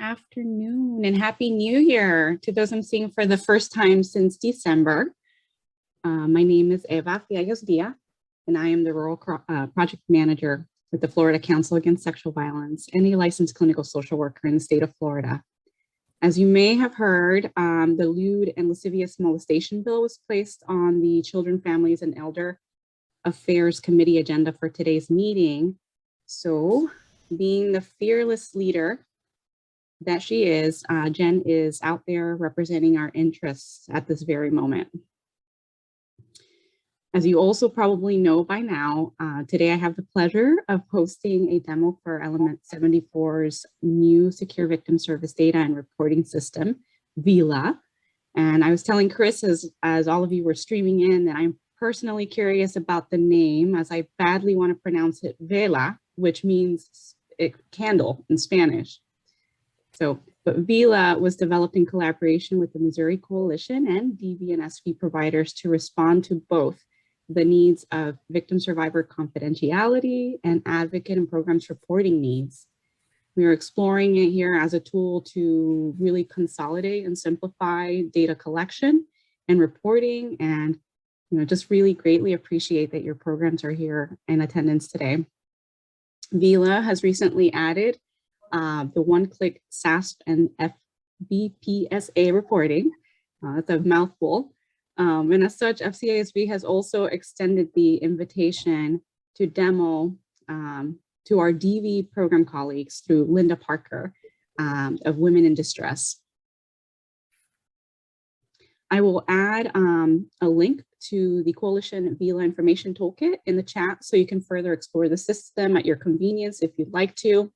afternoon and Happy New Year to those I'm seeing for the first time since December. My name is Eva Fiallos Dia, and I am the Rural Project Manager with the Florida Council Against Sexual Violence and a licensed clinical social worker in the state of Florida. As you may have heard, the lewd and lascivious molestation bill was placed on the Children, Families, and Elder Affairs Committee agenda for today's meeting. So, being the fearless leader that she is, Jen is out there representing our interests at this very moment. As you also probably know by now, today I have the pleasure of hosting a demo for Element 74's new Secure Victim Service Data and Reporting System, Vela. And I was telling Chris, as all of you were streaming in, that I'm personally curious about the name, as I badly want to pronounce it Vela, which means candle in Spanish. So, but Vela was developed in collaboration with the Missouri Coalition and DV and SV providers to respond to both the needs of victim survivor confidentiality and advocate and programs reporting needs. We are exploring it here as a tool to really consolidate and simplify data collection and reporting, and just really greatly appreciate that your programs are here in attendance today. Vela has recently added the one-click SASP and FBPSA reporting. That's a mouthful. And as such, FCASB has also extended the invitation to demo to our DV program colleagues through Linda Parker of Women in Distress. I will add a link to the Coalition Vela Information Toolkit in the chat so you can further explore the system at your convenience if you'd like to.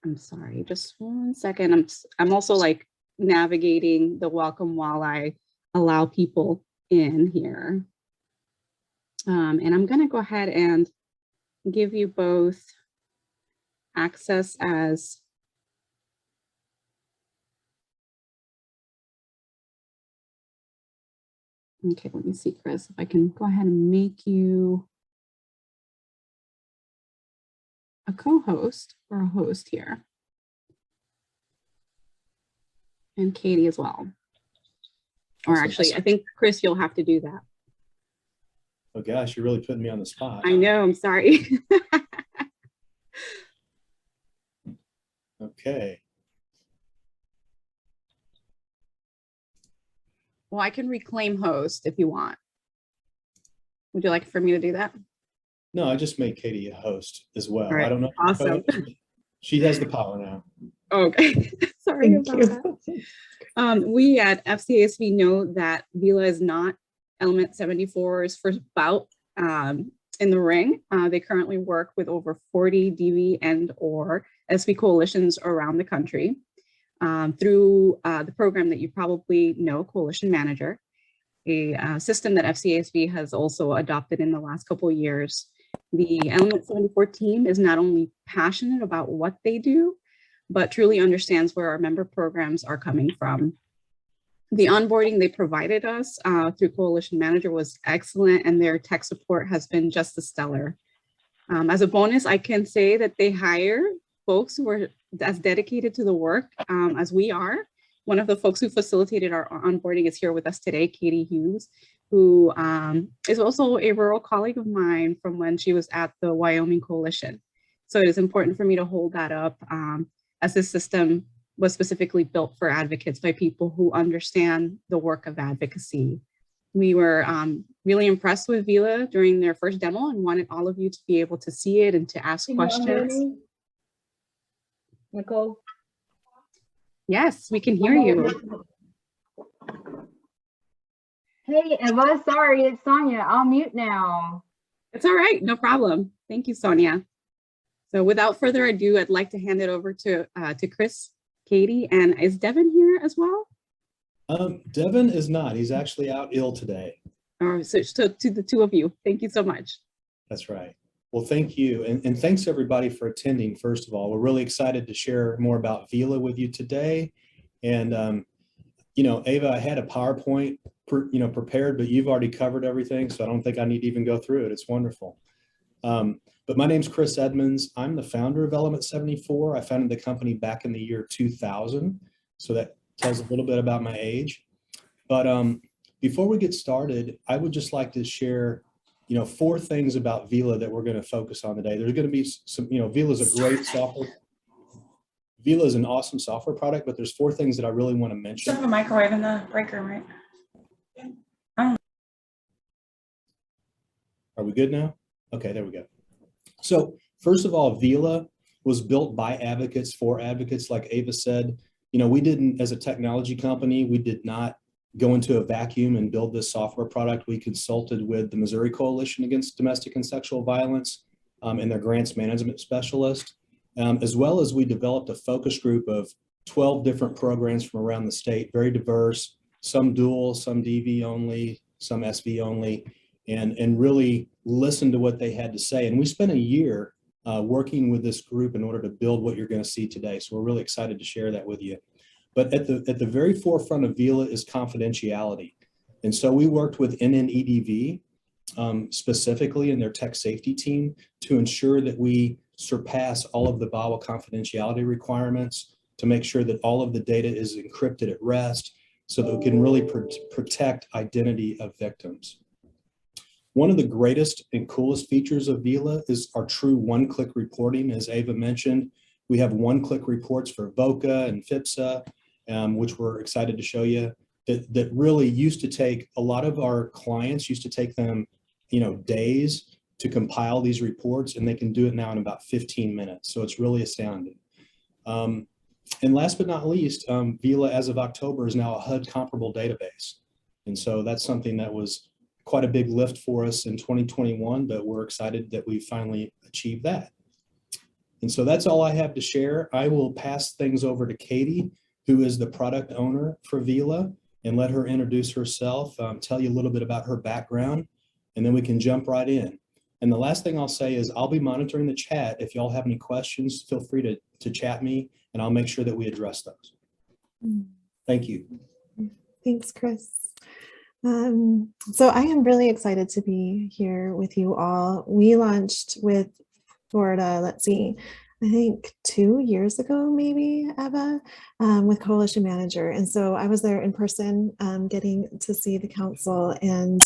I'm sorry, just one second. I'm also like navigating the welcome while I allow people in here. And I'm going to go ahead and give you both access as okay, let me see, Chris, if I can go ahead and make you a co-host or a host here. And Katie as well. Or actually, I think, Chris, you'll have to do that. Oh gosh, you're really putting me on the spot. I know, I'm sorry. Okay. Well, I can reclaim host if you want. Would you like for me to do that? No, I just made Katie a host as well. Right. I don't know. Awesome. She has the power now. Okay. Sorry about that. We at FCASB know that Vela is not Element 74's first bout in the ring. They currently work with over 40 DV and or SV coalitions around the country through the program that you probably know, Coalition Manager, a system that FCASB has also adopted in the last couple of years. The Element 74 team is not only passionate about what they do, but truly understands where our member programs are coming from. The onboarding they provided us through Coalition Manager was excellent, and their tech support has been just as stellar. As a bonus, I can say that they hire folks who are as dedicated to the work as we are. One of the folks who facilitated our onboarding is here with us today, Katie Hughes, who is also a rural colleague of mine from when she was at the Wyoming Coalition. So it is important for me to hold that up as this system was specifically built for advocates by people who understand the work of advocacy. We were really impressed with Vela during their first demo and wanted all of you to be able to see it and to ask questions. Nicole? Yes, we can hear you. Hey, Eva, sorry, it's Sonia. I'll mute now. It's all right, no problem. Thank you, Sonia. So without further ado, I'd like to hand it over to Chris, Katie, and is Devin here as well? Devin is not. He's actually out ill today. So to the two of you, thank you so much. That's right. Well, thank you. And thanks everybody for attending, first of all. We're really excited to share more about Vela with you today. And, Ava, I had a PowerPoint, prepared, but you've already covered everything. So I don't think I need to even go through it. It's wonderful. But my name's Chris Edmonds. I'm the founder of Element 74. I founded the company back in the year 2000. So that tells a little bit about my age. But before we get started, I would just like to share, 4 things about Vela that we're going to focus on today. There's going to be some, Vela's a great software. Vela is an awesome software product, but there's 4 things that I really want to mention. Have a microwave in the break room, right? Are we good now? Okay, there we go. So first of all, Vela was built by advocates for advocates, like Ava said. We didn't, as a technology company, we did not go into a vacuum and build this software product. We consulted with the Missouri Coalition Against Domestic and Sexual Violence and their grants management specialist, as well as we developed a focus group of 12 different programs from around the state, very diverse, some dual, some DV only, some SV only, and really listened to what they had to say. And we spent a year working with this group in order to build what you're going to see today. So we're really excited to share that with you. But at the very forefront of Vela is confidentiality. And so we worked with NNEDV specifically in their tech safety team to ensure that we surpass all of the VAWA confidentiality requirements, to make sure that all of the data is encrypted at rest so that we can really protect identity of victims. One of the greatest and coolest features of Vela is our true one-click reporting. As Ava mentioned, we have one-click reports for VOCA and FIPSA, which we're excited to show you, that really used to take, a lot of our clients used to take them, days to compile these reports, and they can do it now in about 15 minutes. So it's really astounding. And last but not least, Vela, as of October, is now a HUD comparable database. And so that's something that was quite a big lift for us in 2021, but we're excited that we finally achieved that. And so that's all I have to share. I will pass things over to Katie, who is the product owner for Vela, and let her introduce herself, tell you a little bit about her background, and then we can jump right in. And the last thing I'll say is I'll be monitoring the chat. If y'all have any questions, feel free to chat me, and I'll make sure that we address those. Thank you. Thanks, Chris. So I am really excited to be here with you all. We launched with Florida, let's see, I think 2 years ago, maybe, Eva, with Coalition Manager. And so I was there in person, getting to see the council and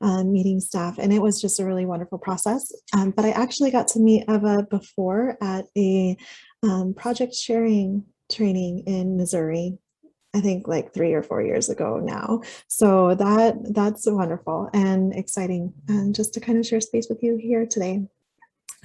meeting staff. And it was just a really wonderful process. But I actually got to meet Eva before at a project sharing training in Missouri. I think like 3 or 4 years ago now. So that's wonderful and exciting, just to kind of share space with you here today.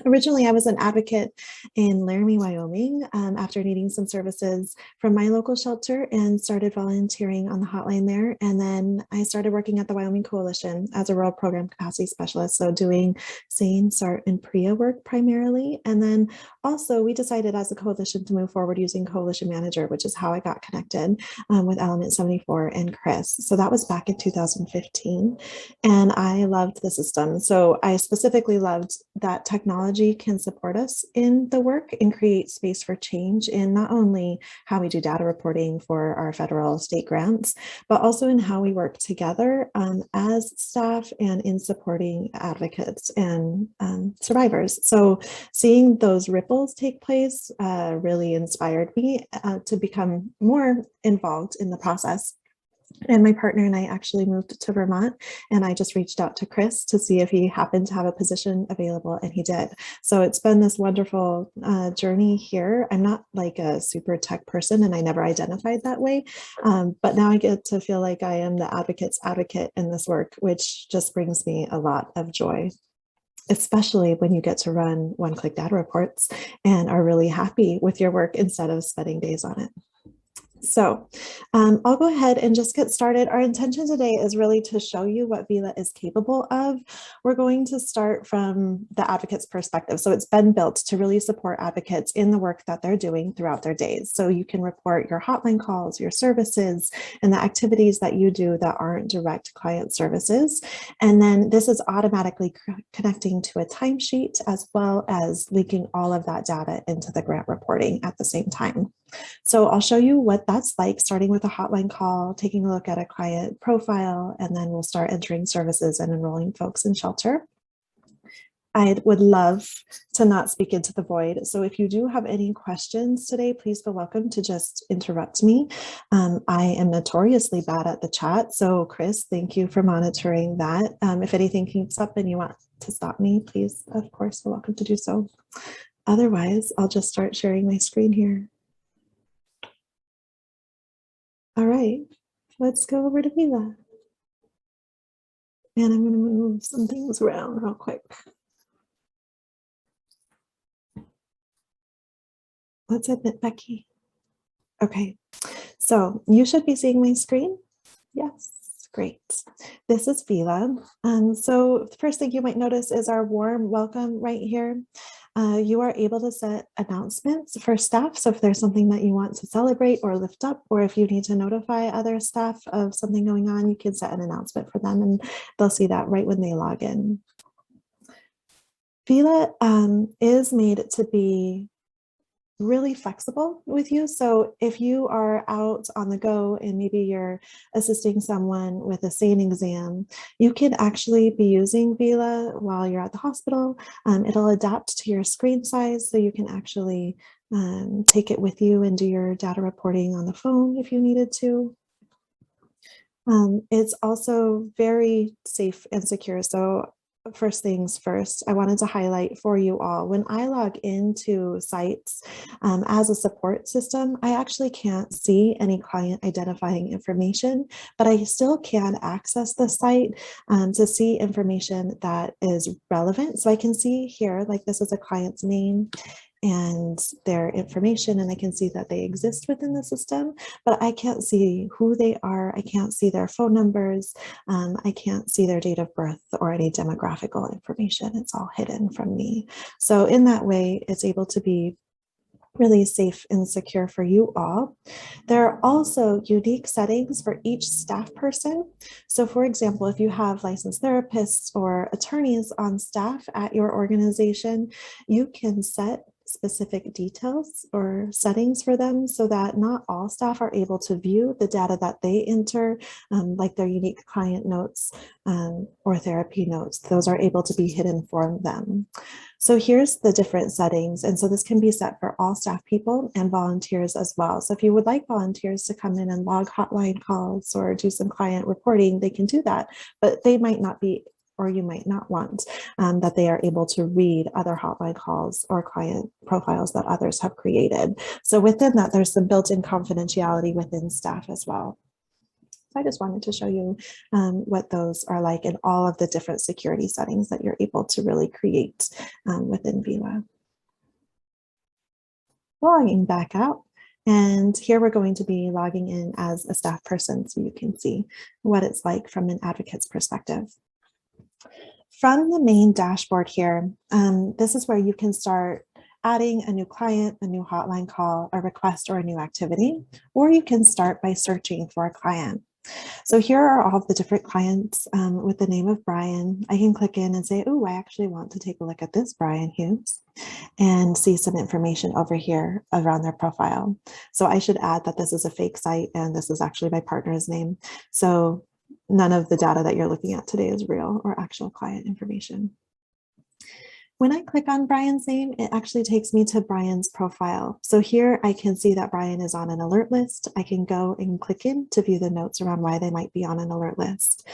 Originally, I was an advocate in Laramie, Wyoming, after needing some services from my local shelter, and started volunteering on the hotline there. And then I started working at the Wyoming Coalition as a rural program capacity specialist, so doing SANE, SART, and PREA work primarily. And then also we decided as a coalition to move forward using Coalition Manager, which is how I got connected with Element 74 and Chris. So that was back in 2015. And I loved the system. So I specifically loved that technology can support us in the work and create space for change in not only how we do data reporting for our federal state grants, but also in how we work together as staff and in supporting advocates and survivors. So seeing those ripples take place really inspired me to become more involved in the process. And my partner and I actually moved to Vermont, and I just reached out to Chris to see if he happened to have a position available, and he did. So it's been this wonderful journey here. I'm not like a super tech person, and I never identified that way. But now I get to feel like I am the advocate's advocate in this work, which just brings me a lot of joy, especially when you get to run one-click data reports and are really happy with your work instead of spending days on it. So I'll go ahead and just get started. Our intention today is really to show you what Vela is capable of. We're going to start from the advocate's perspective. So it's been built to really support advocates in the work that they're doing throughout their days. So you can report your hotline calls, your services, and the activities that you do that aren't direct client services. And then this is automatically connecting to a timesheet, as well as linking all of that data into the grant reporting at the same time. So I'll show you what that's like, starting with a hotline call, taking a look at a client profile, and then we'll start entering services and enrolling folks in shelter. I would love to not speak into the void. So if you do have any questions today, please feel welcome to just interrupt me. I am notoriously bad at the chat. So Chris, thank you for monitoring that. If anything keeps up and you want to stop me, please, of course, feel welcome to do so. Otherwise, I'll just start sharing my screen here. All right, let's go over to Vela. And I'm going to move some things around real quick. Let's admit Becky. Okay, so you should be seeing my screen. Yes, great. This is Vela. So the first thing you might notice is our warm welcome right here. You are able to set announcements for staff. So if there's something that you want to celebrate or lift up, or if you need to notify other staff of something going on, you can set an announcement for them and they'll see that right when they log in. Vela is made to be really flexible with you. So if you are out on the go and maybe you're assisting someone with a SANE exam, you can actually be using Vela while you're at the hospital. It'll adapt to your screen size so you can actually take it with you and do your data reporting on the phone if you needed to. It's also very safe and secure. So first things first, I wanted to highlight for you all, when I log into sites as a support system, I actually can't see any client identifying information, but I still can access the site to see information that is relevant. So I can see here, like this is a client's name and their information, and I can see that they exist within the system, but I can't see who they are. I can't see their phone numbers. I can't see their date of birth or any demographical information. It's all hidden from me. So in that way, it's able to be really safe and secure for you all. There are also unique settings for each staff person. So for example, if you have licensed therapists or attorneys on staff at your organization, you can set specific details or settings for them so that not all staff are able to view the data that they enter, like their unique client notes or therapy notes. Those are able to be hidden for them. So here's the different settings. And so this can be set for all staff people and volunteers as well. So if you would like volunteers to come in and log hotline calls or do some client reporting, they can do that, but they might not be, or you might not want that they are able to read other hotline calls or client profiles that others have created. So within that, there's some built-in confidentiality within staff as well. So I just wanted to show you what those are like in all of the different security settings that you're able to really create within Vela. Logging back out. And here we're going to be logging in as a staff person so you can see what it's like from an advocate's perspective. From the main dashboard here, this is where you can start adding a new client, a new hotline call, a request, or a new activity, or you can start by searching for a client. So here are all of the different clients with the name of Brian. I can click in and say, oh, I actually want to take a look at this Brian Hughes and see some information over here around their profile. So I should add that this is a fake site and this is actually my partner's name. So none of the data that you're looking at today is real or actual client information. When I click on Brian's name, it actually takes me to Brian's profile. So here I can see that Brian is on an alert list. I can go and click in to view the notes around why they might be on an alert list.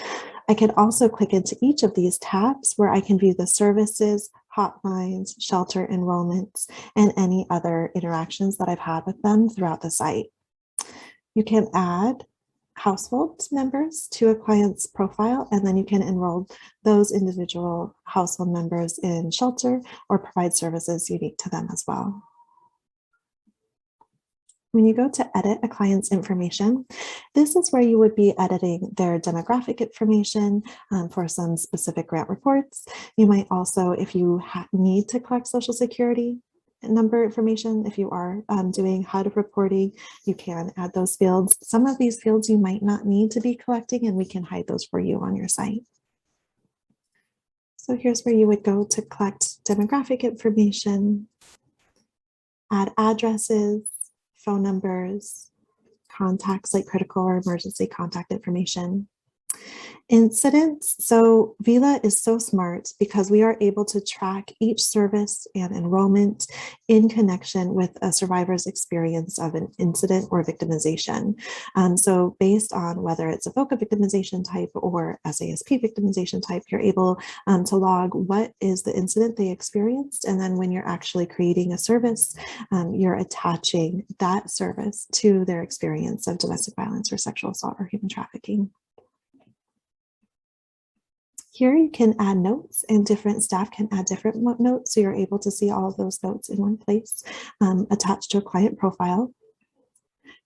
I can also click into each of these tabs where I can view the services, hotlines, shelter enrollments, and any other interactions that I've had with them throughout the site. You can add household members to a client's profile, and then you can enroll those individual household members in shelter or provide services unique to them as well. When you go to edit a client's information, this is where you would be editing their demographic information for some specific grant reports. You might also, if you need to collect Social Security number information, if you are doing HUD reporting, you can add those fields. Some of these fields you might not need to be collecting, and we can hide those for you on your site. So here's where you would go to collect demographic information, add addresses, phone numbers, contacts like critical or emergency contact information. Incidents. So Vela is so smart because we are able to track each service and enrollment in connection with a survivor's experience of an incident or victimization. So based on whether it's a VOCA victimization type or SASP victimization type, you're able to log what is the incident they experienced. And then when you're actually creating a service, you're attaching that service to their experience of domestic violence or sexual assault or human trafficking. Here you can add notes, and different staff can add different notes. So you're able to see all of those notes in one place attached to a client profile.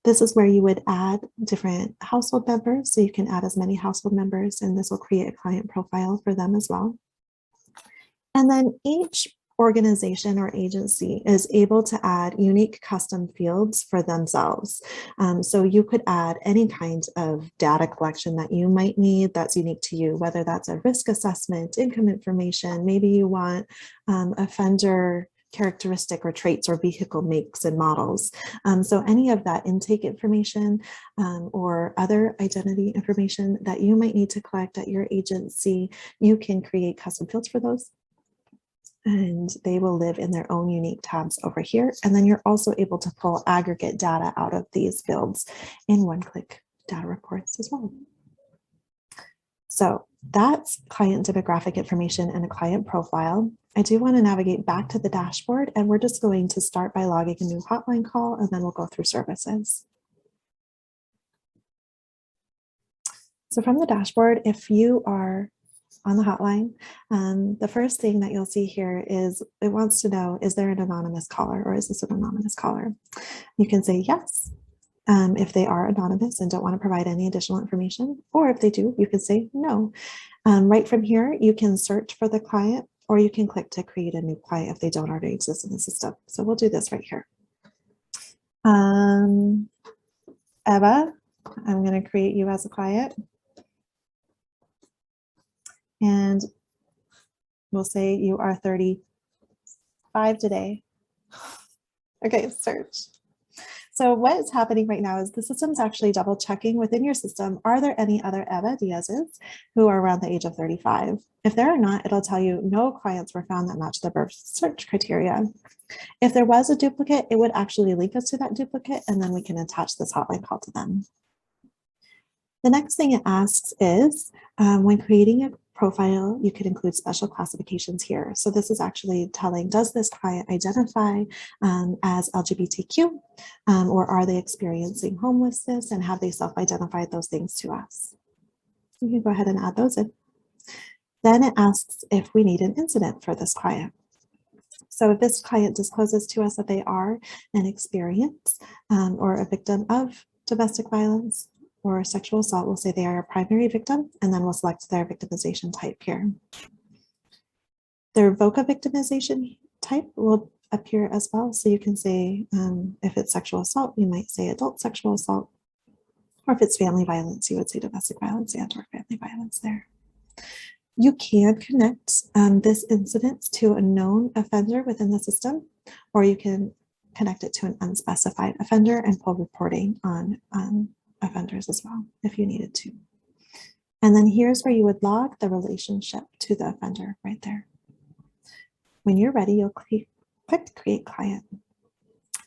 This is where you would add different household members. So you can add as many household members, and this will create a client profile for them as well. And then each organization or agency is able to add unique custom fields for themselves. So you could add any kind of data collection that you might need that's unique to you, whether that's a risk assessment, income information, maybe you want offender characteristic or traits or vehicle makes and models. So any of that intake information or other identity information that you might need to collect at your agency, you can create custom fields for those. And they will live in their own unique tabs over here. And then you're also able to pull aggregate data out of these fields in one-click data reports as well. So that's client demographic information and a client profile. I do want to navigate back to the dashboard, and we're just going to start by logging a new hotline call, and then we'll go through services. So from the dashboard, if you are on the hotline, the first thing that you'll see here is it wants to know, is there an anonymous caller or is this an anonymous caller? You can say yes if they are anonymous and don't want to provide any additional information, or if they do, you can say no. Right from here, you can search for the client, or you can click to create a new client if they don't already exist in the system. So we'll do this right here. Eva, I'm going to create you as a client. And we'll say you are 35 today. Okay, search. So what is happening right now is the system's actually double checking within your system. Are there any other Eva Diaz's who are around the age of 35? If there are not, it'll tell you no clients were found that match the birth search criteria. If there was a duplicate, it would actually link us to that duplicate, and then we can attach this hotline call to them. The next thing it asks is when creating a profile, you could include special classifications here. So this is actually telling, does this client identify as LGBTQ, or are they experiencing homelessness, and have they self-identified those things to us? You can go ahead and add those in. Then it asks if we need an incident for this client. So if this client discloses to us that they are an experience or a victim of domestic violence or sexual assault, we'll say they are a primary victim, and then we'll select their victimization type here. Their VOCA victimization type will appear as well. So you can say if it's sexual assault, you might say adult sexual assault, or if it's family violence, you would say domestic violence and or family violence there. You can connect this incident to a known offender within the system, or you can connect it to an unspecified offender and pull reporting on offenders as well, if you needed to. And then here's where you would log the relationship to the offender right there. When you're ready, you'll click Create Client.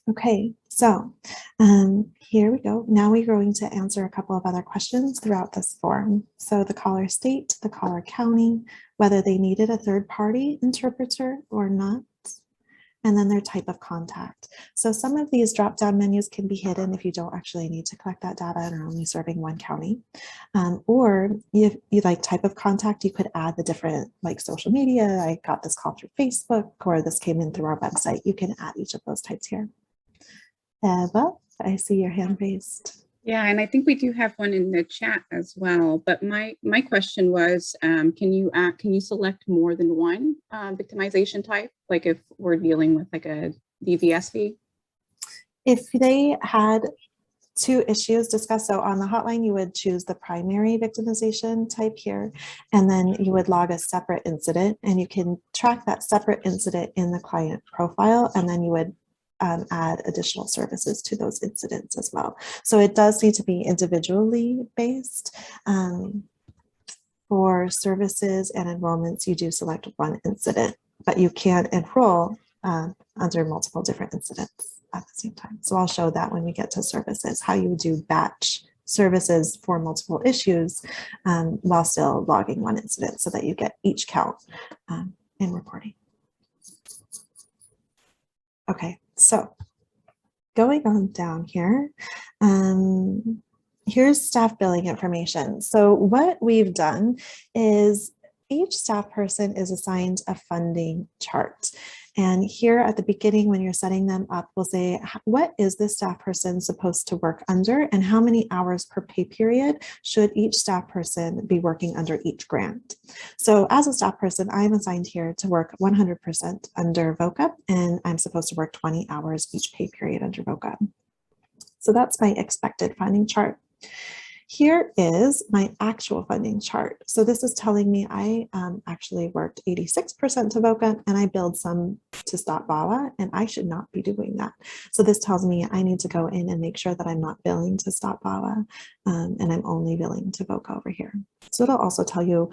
Okay, so here we go. Now we're going to answer a couple of other questions throughout this form. So the caller state, the caller county, whether they needed a third-party interpreter or not, and then their type of contact. So some of these drop-down menus can be hidden if you don't actually need to collect that data and are only serving one county. Or if you like type of contact, you could add the different like social media. I got this call through Facebook, or this came in through our website. You can add each of those types here. Eva, I see your hand raised. Yeah, and I think we do have one in the chat as well. But my question was, can you select more than one victimization type? Like if we're dealing with like a DVSV? If they had two issues discussed, so on the hotline, you would choose the primary victimization type here, and then you would log a separate incident, and you can track that separate incident in the client profile, and then you would add additional services to those incidents as well. So it does need to be individually based. for services and enrollments, you do select one incident, but you can enroll under multiple different incidents at the same time. So I'll show that when we get to services, how you do batch services for multiple issues while still logging one incident so that you get each count in reporting. Okay, so going on down here, here's staff billing information. So what we've done is each staff person is assigned a funding chart. And here at the beginning, when you're setting them up, we'll say, what is this staff person supposed to work under and how many hours per pay period should each staff person be working under each grant? So as a staff person, I'm assigned here to work 100% under VOCA, and I'm supposed to work 20 hours each pay period under VOCA. So that's my expected funding chart. Here is my actual funding chart. So this is telling me I actually worked 86% to VOCA and I billed some to Stop VAWA, and I should not be doing that. So this tells me I need to go in and make sure that I'm not billing to Stop VAWA and I'm only billing to VOCA over here. So it'll also tell you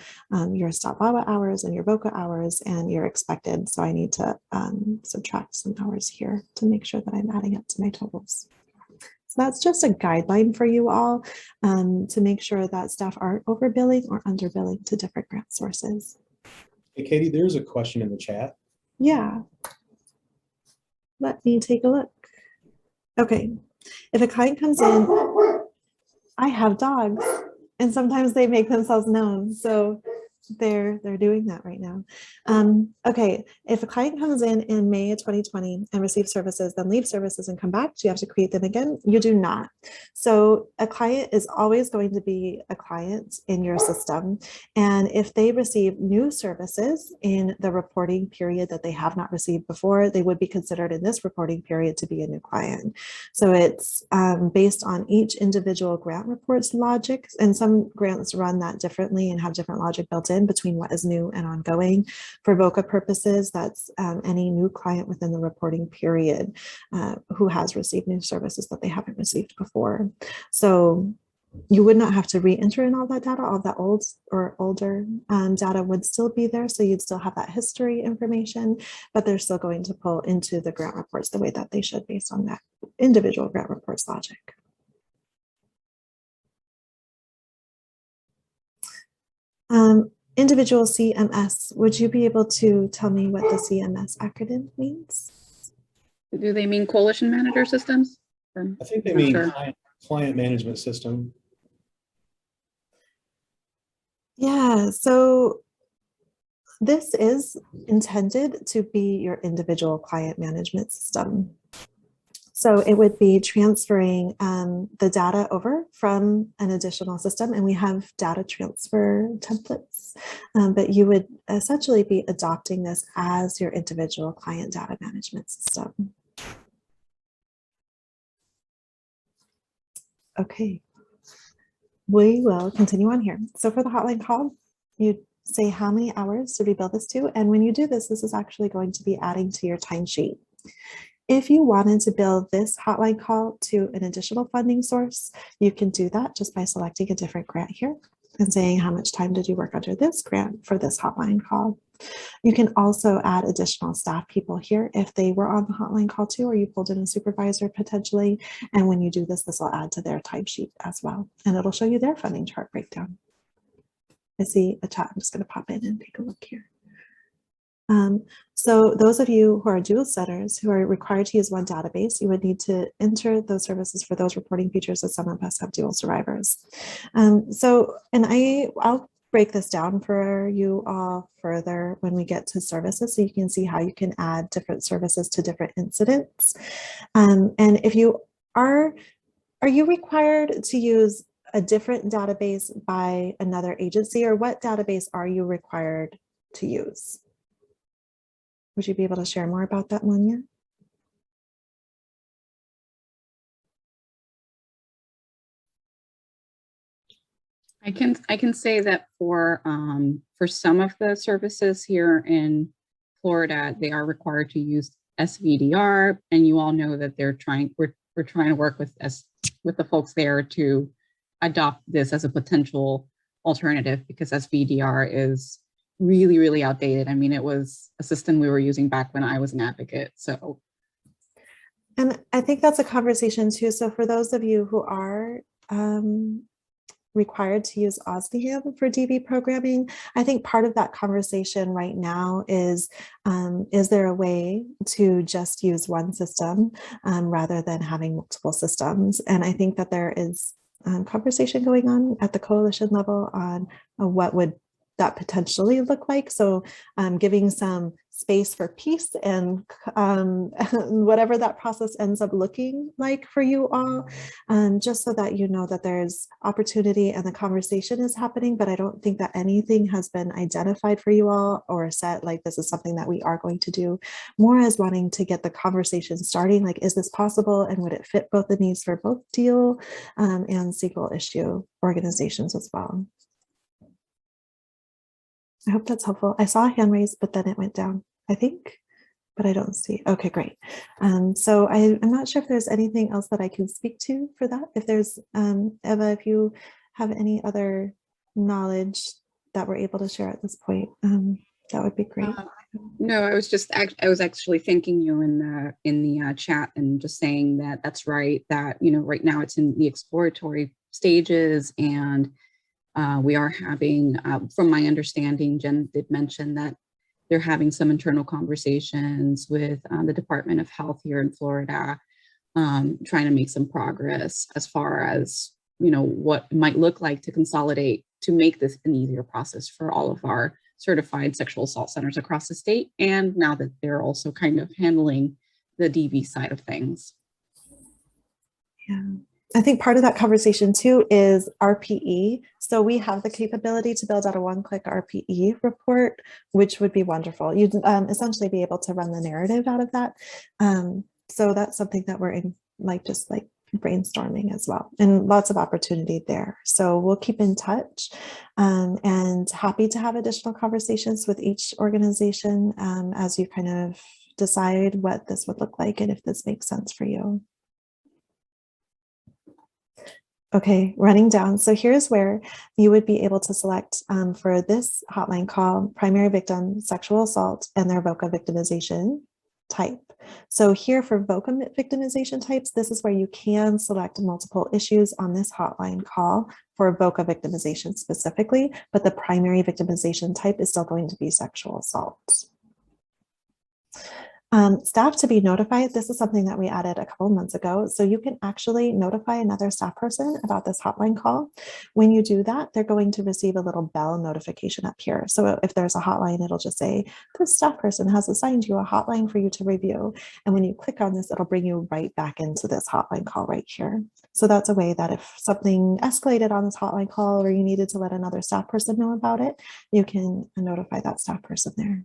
your Stop VAWA hours and your VOCA hours and your expected. So I need to subtract some hours here to make sure that I'm adding up to my totals. So that's just a guideline for you all to make sure that staff aren't overbilling or underbilling to different grant sources. Hey, Katie, there's a question in the chat. Yeah. Let me take a look. Okay. If a client comes in, I have dogs and sometimes they make themselves known. So they're doing that right now. Okay, if a client comes in May of 2020 and receives services, then leave services and come back, do you have to create them again? You do not. So a client is always going to be a client in your system. And if they receive new services in the reporting period that they have not received before, they would be considered in this reporting period to be a new client. So it's based on each individual grant report's logic, and some grants run that differently and have different logic built in between what is new and ongoing. For VOCA purposes, that's any new client within the reporting period who has received new services that they haven't received before. So you would not have to re-enter in all that data. All that old or older data would still be there. So you'd still have that history information, but they're still going to pull into the grant reports the way that they should based on that individual grant reports logic. Individual CMS, would you be able to tell me what the CMS acronym means? Do they mean coalition manager systems? Or, I think they I'm mean sure. client management system. Yeah, so this is intended to be your individual client management system. So it would be transferring the data over from an additional system, and we have data transfer templates, but you would essentially be adopting this as your individual client data management system. Okay, we will continue on here. So for the hotline call, you say how many hours to rebuild this to, and when you do this, this is actually going to be adding to your timesheet. If you wanted to build this hotline call to an additional funding source, you can do that just by selecting a different grant here and saying how much time did you work under this grant for this hotline call. You can also add additional staff people here if they were on the hotline call too, or you pulled in a supervisor potentially. And when you do this, this will add to their timesheet as well. And it'll show you their funding chart breakdown. I see a chat. I'm just going to pop in and take a look here. So those of you who are dual setters who are required to use one database, you would need to enter those services for those reporting features that some of us have dual survivors. I'll break this down for you all further when we get to services so you can see how you can add different services to different incidents. And if you are you required to use a different database by another agency, or what database are you required to use? Would you be able to share more about that, Monia? I can say that for some of the services here in Florida, they are required to use SVDR, and you all know that we're trying to work with the folks there to adopt this as a potential alternative because SVDR is really, really outdated. I mean, it was a system we were using back when I was an advocate. So. And I think that's a conversation too. So for those of you who are required to use OSNIAM for DB programming, I think part of that conversation right now is there a way to just use one system rather than having multiple systems? And I think that there is conversation going on at the coalition level on what would that potentially look like. So giving some space for peace and whatever that process ends up looking like for you all, just so that you know that there's opportunity and the conversation is happening, but I don't think that anything has been identified for you all or set like this is something that we are going to do, more as wanting to get the conversation starting, like is this possible and would it fit both the needs for both deal and single issue organizations as well. I hope that's helpful. I saw a hand raised, but then it went down, I think, but I don't see. Okay, great. So I'm not sure if there's anything else that I can speak to for that. If there's, Eva, if you have any other knowledge that we're able to share at this point, that would be great. No, I was actually thanking you in the chat and just saying that that's right, that, you know, right now it's in the exploratory stages, and we are having, from my understanding, Jen did mention that they're having some internal conversations with the Department of Health here in Florida, trying to make some progress as far as, you know, what it might look like to consolidate to make this an easier process for all of our certified sexual assault centers across the state. And now that they're also kind of handling the DV side of things. Yeah. I think part of that conversation too is RPE. So we have the capability to build out a one-click RPE report, which would be wonderful. You'd essentially be able to run the narrative out of that. So that's something that we're in, just brainstorming as well, and lots of opportunity there. So we'll keep in touch and happy to have additional conversations with each organization as you kind of decide what this would look like and if this makes sense for you. Okay, running down. So here's where you would be able to select for this hotline call, primary victim, sexual assault, and their VOCA victimization type. So here for VOCA victimization types, this is where you can select multiple issues on this hotline call for VOCA victimization specifically, but the primary victimization type is still going to be sexual assault. Staff to be notified. This is something that we added a couple of months ago. So you can actually notify another staff person about this hotline call. When you do that, they're going to receive a little bell notification up here. So if there's a hotline, it'll just say, this staff person has assigned you a hotline for you to review. And when you click on this, it'll bring you right back into this hotline call right here. So that's a way that if something escalated on this hotline call or you needed to let another staff person know about it, you can notify that staff person there.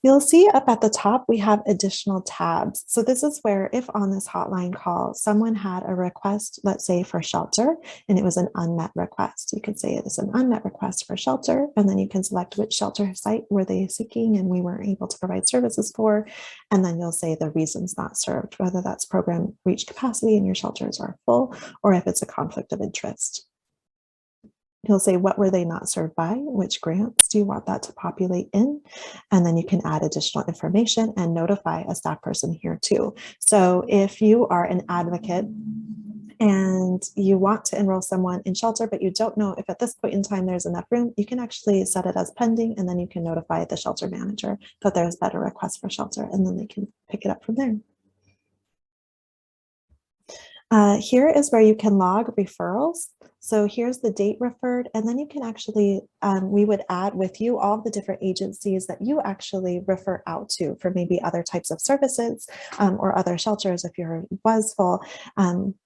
You'll see up at the top, we have additional tabs. So this is where if on this hotline call, someone had a request, let's say for shelter, and it was an unmet request. You could say it is an unmet request for shelter, and then you can select which shelter site were they seeking and we weren't able to provide services for. And then you'll say the reasons not served, whether that's program reach capacity and your shelters are full, or if it's a conflict of interest. You'll say, what were they not served by? Which grants do you want that to populate in? And then you can add additional information and notify a staff person here too. So if you are an advocate and you want to enroll someone in shelter, but you don't know if at this point in time there's enough room, you can actually set it as pending, and then you can notify the shelter manager that there's better requests for shelter, and then they can pick it up from there. Here is where you can log referrals. So here's the date referred, and then you can actually, we would add with you all the different agencies that you actually refer out to for maybe other types of services or other shelters if yours was full.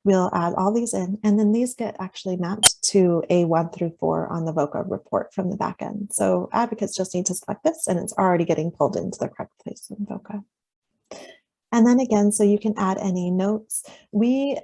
We'll add all these in, and then these get actually mapped to a 1 through 4 on the VOCA report from the back end. So advocates just need to select this, and it's already getting pulled into the correct place in VOCA. And then again, so you can add any notes. We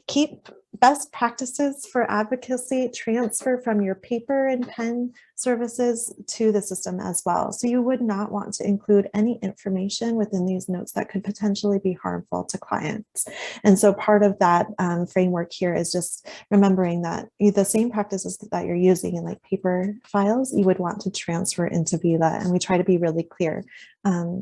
keep Best practices for advocacy transfer from your paper and pen services to the system as well. So you would not want to include any information within these notes that could potentially be harmful to clients. And so part of that framework here is just remembering that the same practices that you're using in like paper files, you would want to transfer into Vela. And we try to be really clear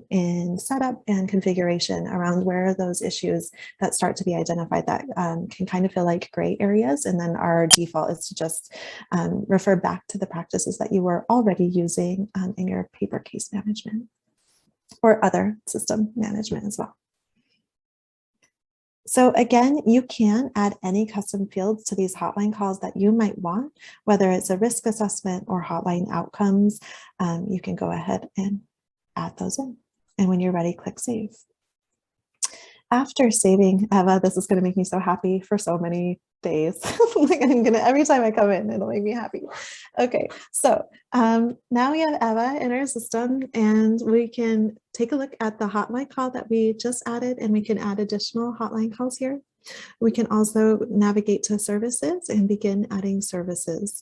in setup and configuration around where are those issues that start to be identified that can kind of feel like gray areas. And then our default is to just refer back to the practices that you were already using in your paper case management or other system management as well. So again, you can add any custom fields to these hotline calls that you might want, whether it's a risk assessment or hotline outcomes. You can go ahead and add those in. And when you're ready, click save. After saving, Eva, this is going to make me so happy for so many days. Like every time I come in, it'll make me happy. Okay, so now we have Eva in our system, and we can take a look at the hotline call that we just added, and we can add additional hotline calls here. We can also navigate to services and begin adding services.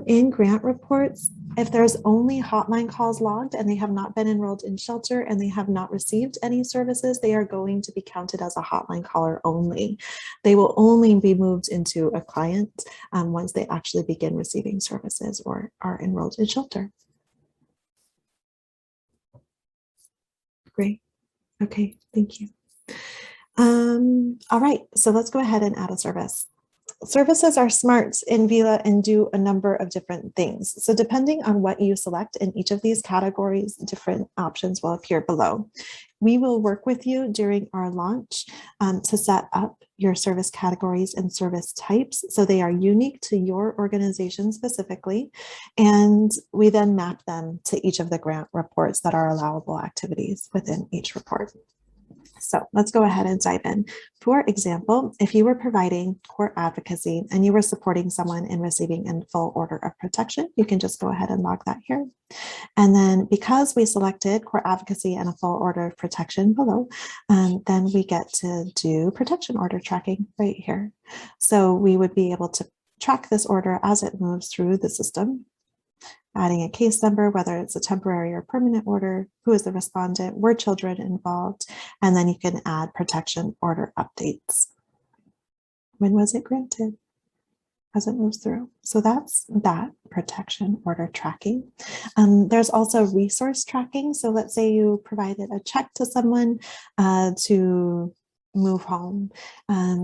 In grant reports, if there's only hotline calls logged and they have not been enrolled in shelter and they have not received any services, they are going to be counted as a hotline caller only. They will only be moved into a client once they actually begin receiving services or are enrolled in shelter. Great. Okay, thank you. All right, so let's go ahead and add a service. Services are smart in Vela and do a number of different things. So depending on what you select in each of these categories, different options will appear below. We will work with you during our launch to set up your service categories and service types so they are unique to your organization specifically, and we then map them to each of the grant reports that are allowable activities within each report. So let's go ahead and dive in. For example, if you were providing core advocacy and you were supporting someone in receiving a full order of protection, you can just go ahead and log that here. And then because we selected core advocacy and a full order of protection below, then we get to do protection order tracking right here. So we would be able to track this order as it moves through the system, adding a case number, whether it's a temporary or permanent order, who is the respondent, were children involved, and then you can add protection order updates. When was it granted? As it moves through. So that's that protection order tracking. There's also resource tracking. So let's say you provided a check to someone to move home.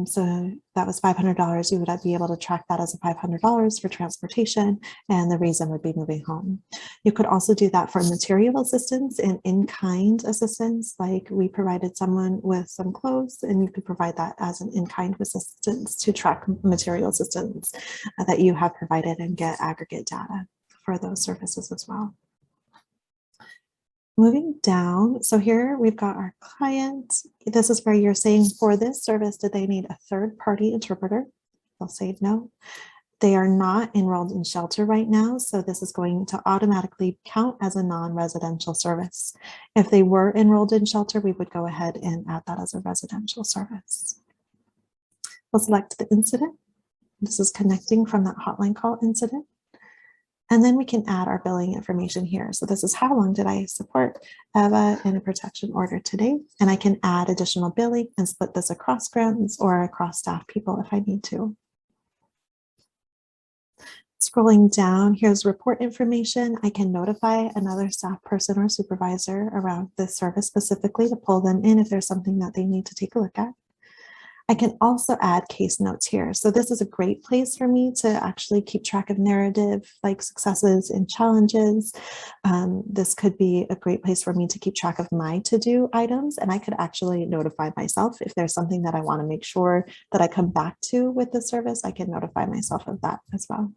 So that was $500. You would be able to track that as a $500 for transportation, and the reason would be moving home. You could also do that for material assistance and in-kind assistance, like we provided someone with some clothes, and you could provide that as an in-kind assistance to track material assistance that you have provided and get aggregate data for those services as well. Moving down, so here we've got our client. This is where you're saying for this service, did they need a third-party interpreter? They'll say no. They are not enrolled in shelter right now, so this is going to automatically count as a non-residential service. If they were enrolled in shelter, we would go ahead and add that as a residential service. We'll select the incident. This is connecting from that hotline call incident. And then we can add our billing information here. So this is how long did I support Eva in a protection order today? And I can add additional billing and split this across grants or across staff people if I need to. Scrolling down, here's report information. I can notify another staff person or supervisor around this service specifically to pull them in if there's something that they need to take a look at. I can also add case notes here. So this is a great place for me to actually keep track of narrative, like successes and challenges. This could be a great place for me to keep track of my to-do items, and I could actually notify myself if there's something that I want to make sure that I come back to with the service. I can notify myself of that as well.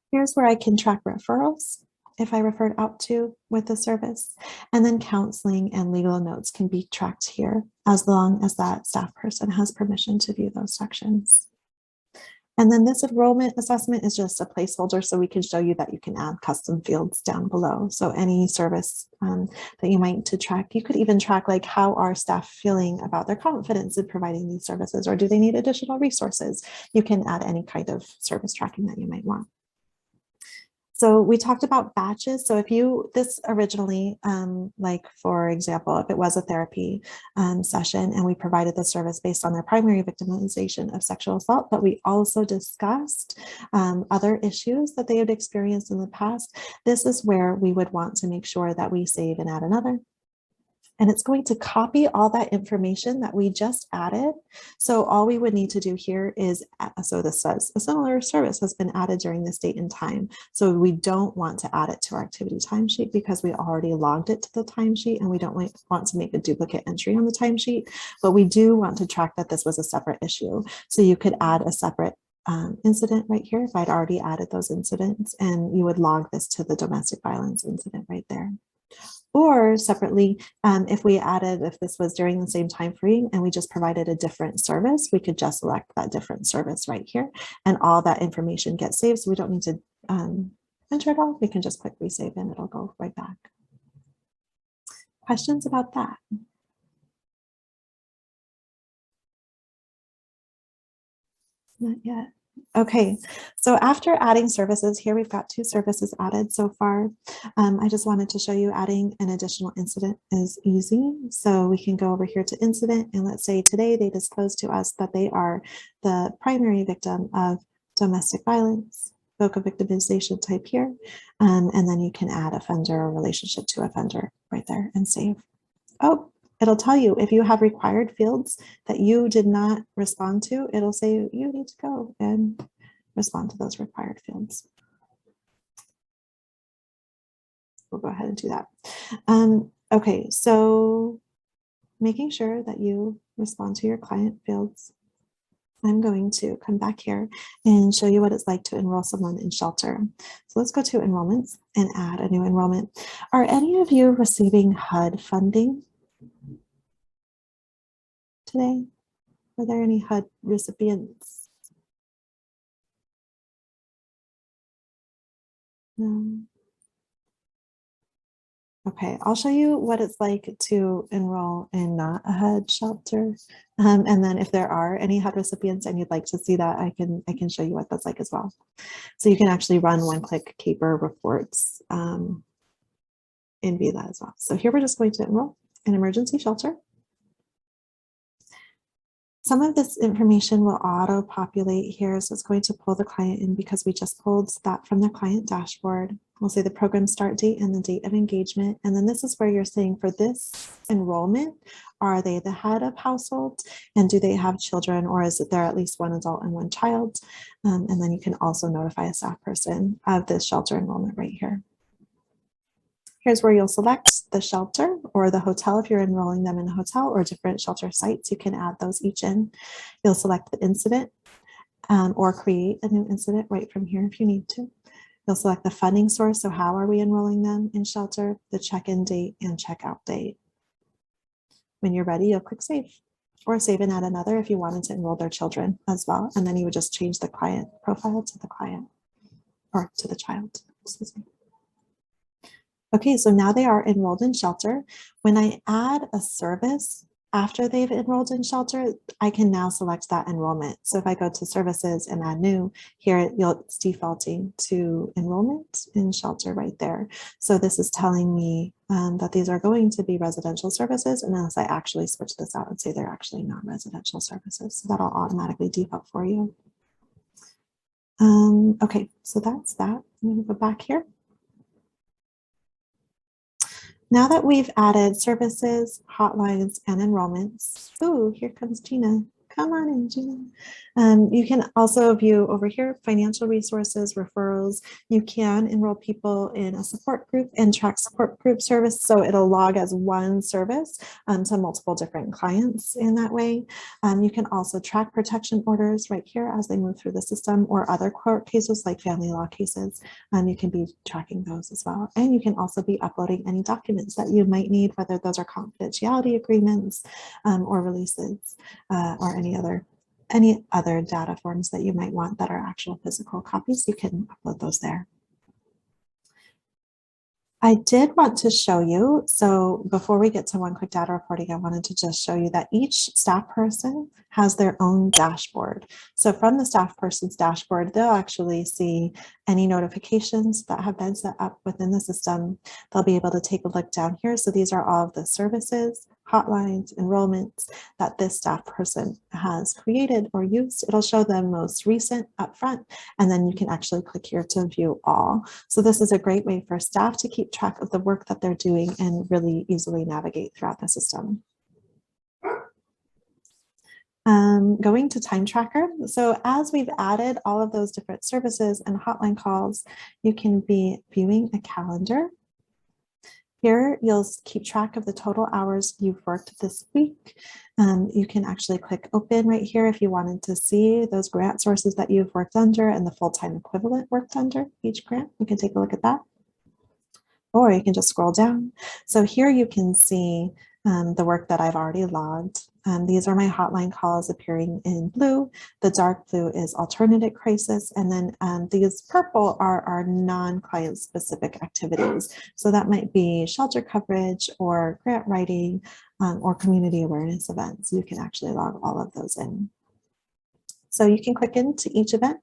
Here's where I can track referrals if I referred out to with the service, and then counseling and legal notes can be tracked here as long as that staff person has permission to view those sections. And then this enrollment assessment is just a placeholder so we can show you that you can add custom fields down below. So any service that you might to track, you could even track like how are staff feeling about their confidence in providing these services, or do they need additional resources? You can add any kind of service tracking that you might want. So we talked about batches. So if you, this originally, like for example, if it was a therapy session and we provided the service based on their primary victimization of sexual assault, but we also discussed other issues that they had experienced in the past, this is where we would want to make sure that we save and add another. And it's going to copy all that information that we just added. So all we would need to do here is, so this says a similar service has been added during this date and time. So we don't want to add it to our activity timesheet because we already logged it to the timesheet and we don't want to make a duplicate entry on the timesheet, but we do want to track that this was a separate issue. So you could add a separate incident right here if I'd already added those incidents, and you would log this to the domestic violence incident right there. Or separately, if this was during the same time frame and we just provided a different service, we could just select that different service right here and all that information gets saved. So we don't need to enter it all. We can just click resave and it'll go right back. Questions about that? Not yet. Okay, so after adding services here, we've got 2 services added so far. I just wanted to show you adding an additional incident is easy. So we can go over here to incident, and let's say today they disclose to us that they are the primary victim of domestic violence, vocal victimization type here. And then you can add offender or relationship to offender right there and save. Oh, it'll tell you if you have required fields that you did not respond to, it'll say you need to go and respond to those required fields. We'll go ahead and do that. Okay, so making sure that you respond to your client fields. I'm going to come back here and show you what it's like to enroll someone in shelter. So let's go to enrollments and add a new enrollment. Are any of you receiving HUD funding today? Are there any HUD recipients? No. Okay, I'll show you what it's like to enroll in not a HUD shelter. And then if there are any HUD recipients and you'd like to see that, I can show you what that's like as well. So you can actually run one-click CAPER reports in Vela as well. So here we're just going to enroll in emergency shelter. Some of this information will auto-populate here, so it's going to pull the client in because we just pulled that from the client dashboard. We'll say the program start date and the date of engagement. And then this is where you're saying for this enrollment, are they the head of household and do they have children, or is it there at least one adult and one child? And then you can also notify a staff person of this shelter enrollment right here. Here's where you'll select the shelter or the hotel if you're enrolling them in a hotel, or different shelter sites. You can add those each in. You'll select the incident or create a new incident right from here if you need to. You'll select the funding source. So how are we enrolling them in shelter, the check-in date and checkout date. When you're ready, you'll click save, or save and add another if you wanted to enroll their children as well. And then you would just change the client profile to the client or to the child, excuse me. Okay, so now they are enrolled in shelter. When I add a service after they've enrolled in shelter, I can now select that enrollment. So if I go to services and add new, here it's defaulting to enrollment in shelter right there. So this is telling me that these are going to be residential services, unless I actually switch this out and say they're actually not residential services. So that'll automatically default for you. Okay, so that's that. I'm gonna go back here. Now that we've added services, hotlines, and enrollments, ooh, here comes Gina. Come on in, Gina. You can also view over here, financial resources, referrals. You can enroll people in a support group and track support group service. So it'll log as one service to multiple different clients in that way. You can also track protection orders right here as they move through the system, or other court cases like family law cases. You can be tracking those as well. And you can also be uploading any documents that you might need, whether those are confidentiality agreements or releases or any other any other data forms that you might want that are actual physical copies, you can upload those there. I did want to show you, so before we get to one quick data reporting, I wanted to just show you that each staff person has their own dashboard. So from the staff person's dashboard, they'll actually see any notifications that have been set up within the system. They'll be able to take a look down here. So these are all of the services, hotlines, enrollments that this staff person has created or used. It'll show them most recent up front, and then you can actually click here to view all. So this is a great way for staff to keep track of the work that they're doing and really easily navigate throughout the system. Going to Time Tracker. So as we've added all of those different services and hotline calls, you can be viewing a calendar. Here, you'll keep track of the total hours you've worked this week. You can actually click open right here if you wanted to see those grant sources that you've worked under and the full-time equivalent worked under each grant. You can take a look at that. Or you can just scroll down. So here you can see the work that I've already logged. These are my hotline calls appearing in blue. The dark blue is alternative crisis. And then these purple are our non-client specific activities. So that might be shelter coverage or grant writing or community awareness events. You can actually log all of those in. So you can click into each event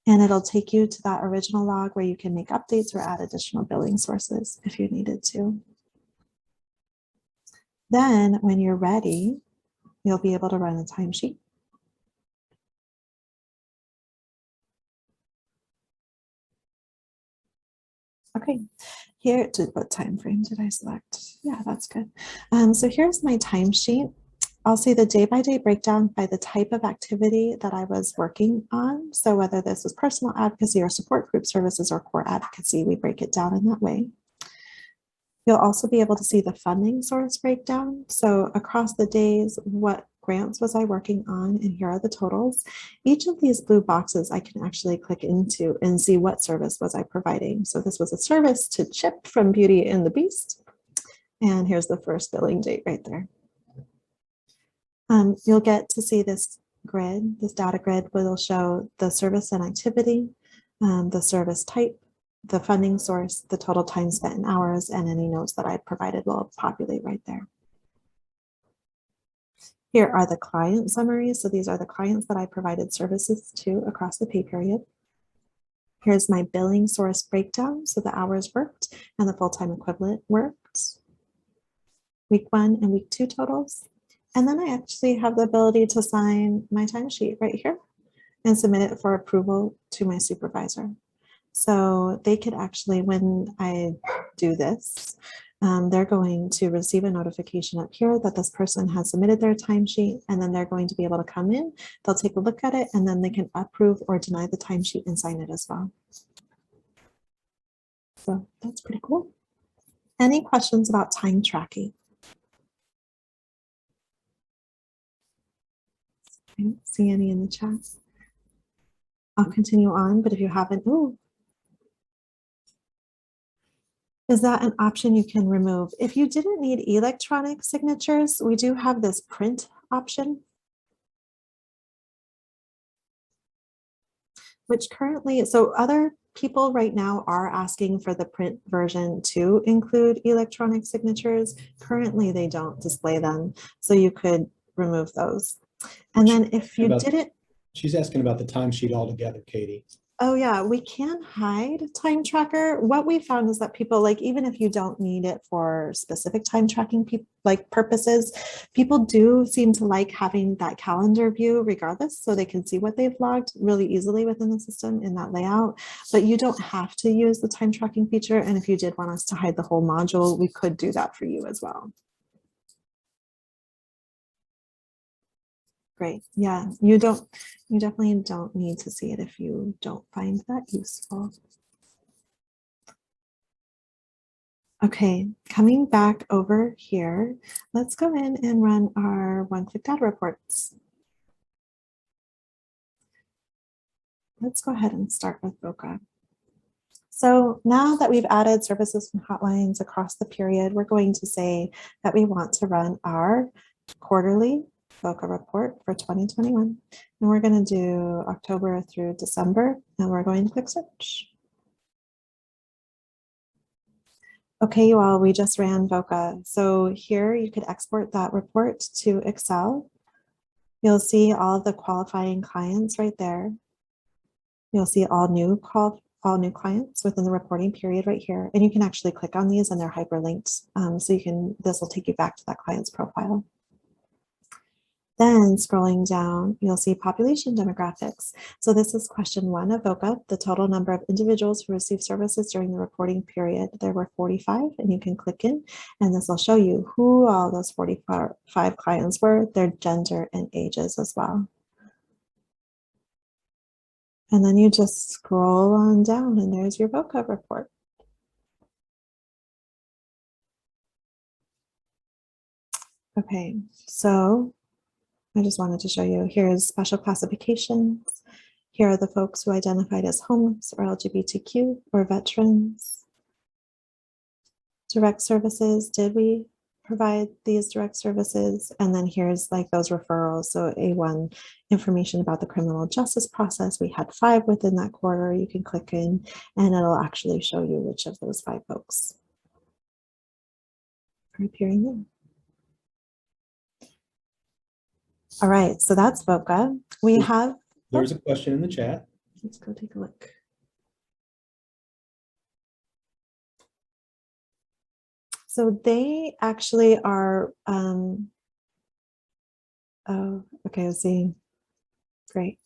and it'll take you to that original log where you can make updates or add additional billing sources if you needed to. Then when you're ready, you'll be able to run a timesheet. Okay, here, what time frame did I select? Yeah, that's good. So here's my timesheet. I'll see the day-by-day breakdown by the type of activity that I was working on. So whether this was personal advocacy or support group services or core advocacy, we break it down in that way. You'll also be able to see the funding source breakdown. So across the days, what grants was I working on? And here are the totals. Each of these blue boxes I can actually click into and see what service was I providing. So this was a service to Chip from Beauty and the Beast. And here's the first billing date right there. You'll get to see this grid, this data grid, will show the service and activity, the service type, the funding source, the total time spent in hours, and any notes that I provided will populate right there. Here are the client summaries. So these are the clients that I provided services to across the pay period. Here's my billing source breakdown. So the hours worked and the full-time equivalent worked. Week 1 and week 2 totals. And then I actually have the ability to sign my timesheet right here and submit it for approval to my supervisor. So they could actually, when I do this, they're going to receive a notification up here that this person has submitted their timesheet, and then they're going to be able to come in, they'll take a look at it, and then they can approve or deny the timesheet and sign it as well. So that's pretty cool. Any questions about time tracking? I don't see any in the chat. I'll continue on, but if you haven't, is that an option you can remove? If you didn't need electronic signatures, we do have this print option, which currently, so other people right now are asking for the print version to include electronic signatures. Currently, they don't display them, so you could remove those. And then if you didn't, she's asking about the timesheet altogether, Katie. Oh yeah, we can hide time tracker. What we found is that people, like, even if you don't need it for specific time tracking purposes, people do seem to like having that calendar view regardless, so they can see what they've logged really easily within the system in that layout. But you don't have to use the time tracking feature. And if you did want us to hide the whole module, we could do that for you as well. Great. Yeah, you definitely don't need to see it if you don't find that useful. Okay, coming back over here, let's go in and run our one-click data reports. Let's go ahead and start with VOCA. So now that we've added services and hotlines across the period, we're going to say that we want to run our quarterly VOCA report for 2021. And we're going to do October through December, and we're going to click search. Okay, you all, we just ran VOCA. So here you could export that report to Excel. You'll see all of the qualifying clients right there. You'll see all new clients within the reporting period right here. And you can actually click on these and they're hyperlinked. So this will take you back to that client's profile. Then scrolling down, you'll see population demographics. So this is question 1 of VOCA, the total number of individuals who received services during the reporting period. There were 45, and you can click in, and this will show you who all those 45 clients were, their gender and ages as well. And then you just scroll on down, and there's your VOCA report. Okay, so I just wanted to show you, here's special classifications. Here are the folks who identified as homeless or LGBTQ or veterans. Direct services, did we provide these direct services? And then here's like those referrals. So A1, information about the criminal justice process. We had 5 within that quarter. You can click in and it'll actually show you which of those 5 folks are appearing there. All right, so that's VOCA. We have. There's a question in the chat. Let's go take a look. So they actually are, oh, okay, I see. Great.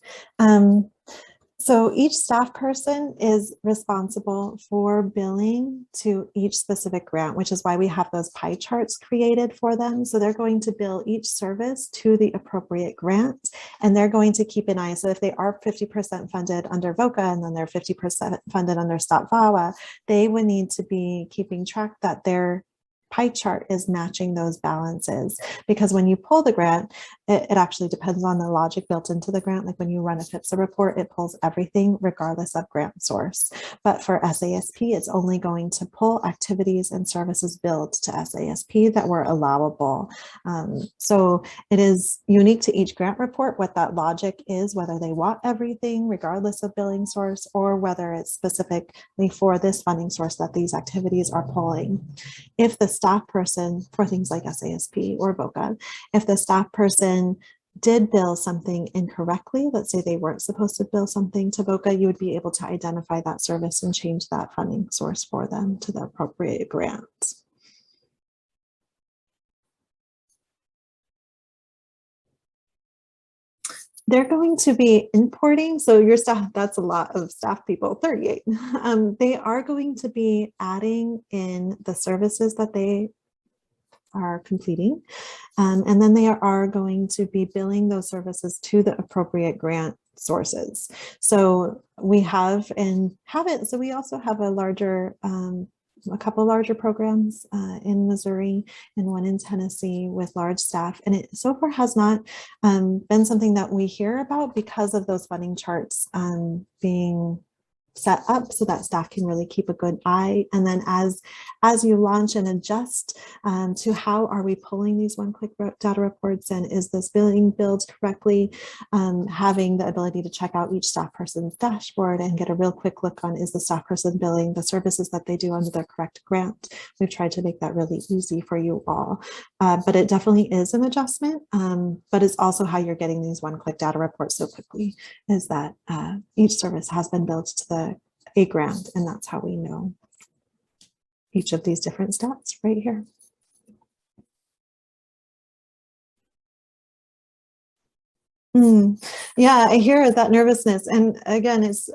So each staff person is responsible for billing to each specific grant, which is why we have those pie charts created for them. So they're going to bill each service to the appropriate grant, and they're going to keep an eye. So if they are 50% funded under VOCA and then they're 50% funded under Stop VAWA, they would need to be keeping track that their pie chart is matching those balances, because when you pull the grant, it actually depends on the logic built into the grant. Like when you run a FIPSA report, it pulls everything regardless of grant source. But for SASP, it's only going to pull activities and services billed to SASP that were allowable. So it is unique to each grant report what that logic is, whether they want everything regardless of billing source, or whether it's specifically for this funding source that these activities are pulling. If the staff person, for things like SASP or VOCA, if the staff person did bill something incorrectly, let's say they weren't supposed to bill something to VOCA, you would be able to identify that service and change that funding source for them to the appropriate grant. They're going to be importing, so your staff, that's a lot of staff people, 38. They are going to be adding in the services that they are completing. And then they are going to be billing those services to the appropriate grant sources. So we have and haven't, so we also have a couple larger programs in Missouri and one in Tennessee with large staff. And it so far has not been something that we hear about because of those funding charts being set up so that staff can really keep a good eye. And then as you launch and adjust to how are we pulling these one-click data reports, and is this billing billed correctly, having the ability to check out each staff person's dashboard and get a real quick look on, is the staff person billing the services that they do under their correct grant. We've tried to make that really easy for you all, but it definitely is an adjustment, but it's also how you're getting these one-click data reports so quickly, is that each service has been billed to a grant, and that's how we know each of these different stats right here. Yeah, I hear that nervousness, and again, it's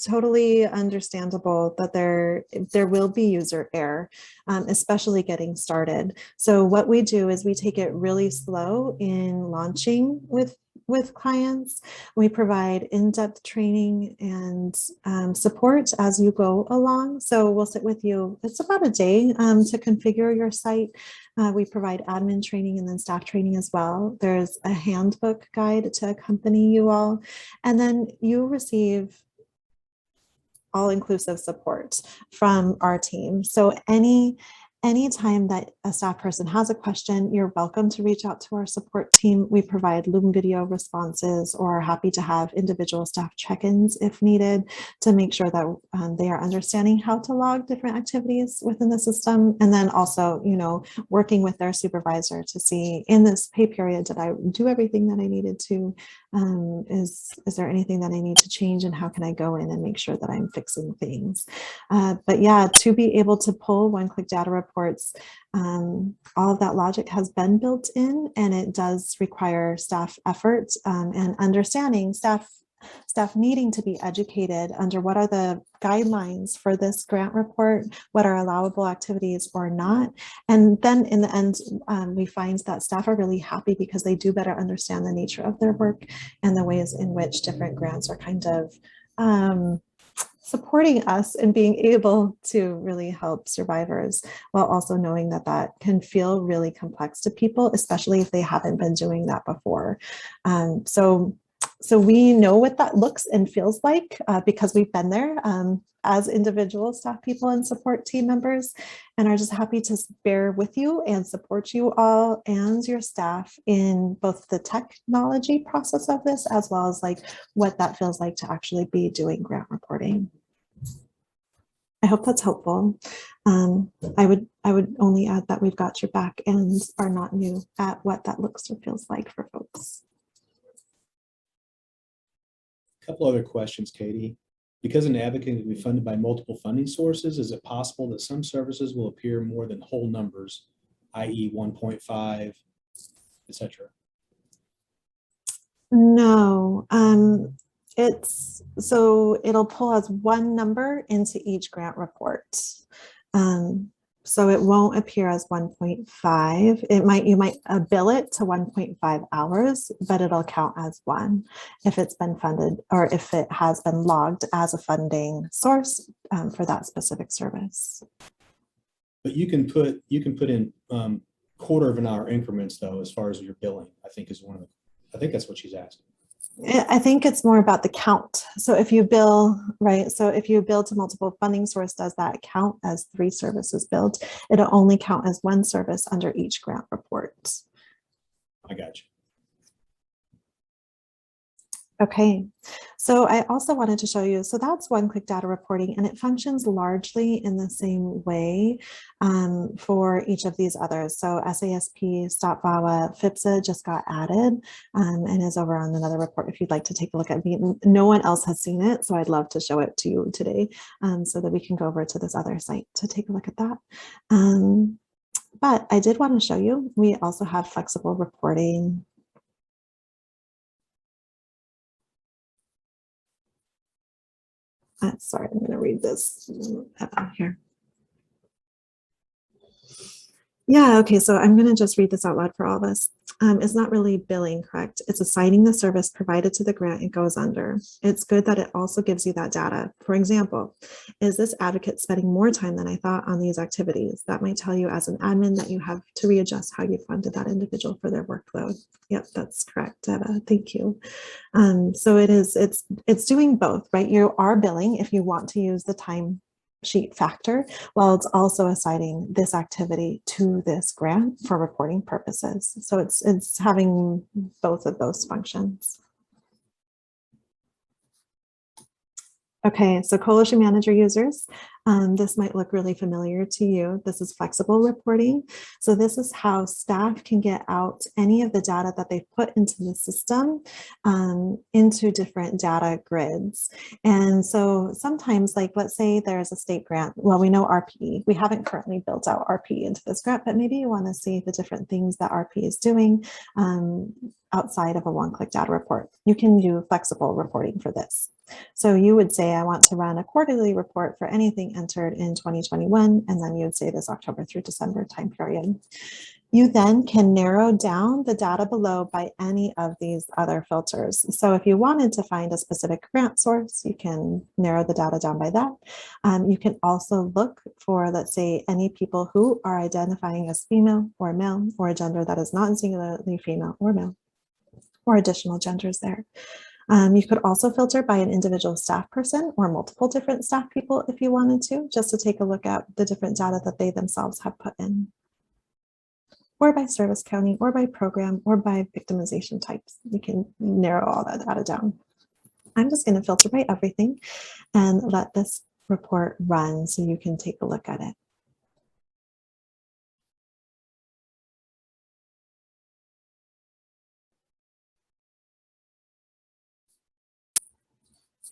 totally understandable that there will be user error, especially getting started. So what we do is we take it really slow in launching with clients. We provide in-depth training and support as you go along. So we'll sit with you, it's about a day to configure your site. We provide admin training and then staff training as well. There's a handbook guide to accompany you all. And then you receive all-inclusive support from our team. So any Anytime that a staff person has a question, you're welcome to reach out to our support team. We provide Loom video responses or are happy to have individual staff check-ins if needed to make sure that they are understanding how to log different activities within the system. And then also, you know, working with their supervisor to see in this pay period, did I do everything that I needed to? Is there anything that I need to change, and how can I go in and make sure that I'm fixing things? But yeah, to be able to pull one-click data reports, all of that logic has been built in, and it does require staff effort and understanding, staff needing to be educated under what are the guidelines for this grant report, what are allowable activities or not. And then in the end, we find that staff are really happy because they do better understand the nature of their work and the ways in which different grants are kind of supporting us and being able to really help survivors, while also knowing that that can feel really complex to people, especially if they haven't been doing that before. So we know what that looks and feels like because we've been there as individual staff people and support team members, and are just happy to bear with you and support you all and your staff in both the technology process of this, as well as like what that feels like to actually be doing grant reporting. I hope that's helpful. I would only add that we've got your back and are not new at what that looks or feels like for folks. Couple other questions, Katie. Because an advocate can be funded by multiple funding sources, is it possible that some services will appear more than whole numbers, i.e. 1.5, etc.? No, it'll pull as one number into each grant report. So it won't appear as 1.5. You might bill it to 1.5 hours, but it'll count as one if it's been funded or if it has been logged as a funding source for that specific service. But you can put in quarter of an hour increments though, as far as your billing, I think that's what she's asking. I think it's more about the count. So if you bill, right, so if you bill to multiple funding source, does that count as 3 services billed? It'll only count as 1 service under each grant report. I got you. Okay, so I also wanted to show you, so that's one-click data reporting, and it functions largely in the same way for each of these others. So SASP, Stop VAWA, FIPSA just got added and is over on another report if you'd like to take a look at it. No one else has seen it, so I'd love to show it to you today so that we can go over to this other site to take a look at that. But I did want to show you, we also have flexible reporting. Sorry, I'm going to read this here. Yeah, okay, so I'm going to just read this out loud for all of us. It's not really billing, correct? It's assigning the service provided to the grant it goes under. It's good that it also gives you that data. For example, is this advocate spending more time than I thought on these activities? That might tell you as an admin that you have to readjust how you funded that individual for their workload. Yep, that's correct, Deva. Thank you. So it's doing both, right? You are billing if you want to use the time sheet factor, while it's also assigning this activity to this grant for reporting purposes. So it's having both of those functions. Okay, so Coalition Manager users, this might look really familiar to you. This is flexible reporting. So this is how staff can get out any of the data that they've put into the system into different data grids. And so sometimes, like, let's say there's a state grant. Well, we know RP. We haven't currently built out RP into this grant, but maybe you want to see the different things that RP is doing outside of a one-click data report. You can do flexible reporting for this. So you would say, I want to run a quarterly report for anything entered in 2021, and then you would say this October through December time period. You then can narrow down the data below by any of these other filters. So if you wanted to find a specific grant source, you can narrow the data down by that. You can also look for, let's say, any people who are identifying as female or male, or a gender that is not singularly female or male, or additional genders there. You could also filter by an individual staff person or multiple different staff people if you wanted to, just to take a look at the different data that they themselves have put in. Or by service county, or by program, or by victimization types. You can narrow all that data down. I'm just going to filter by everything and let this report run so you can take a look at it.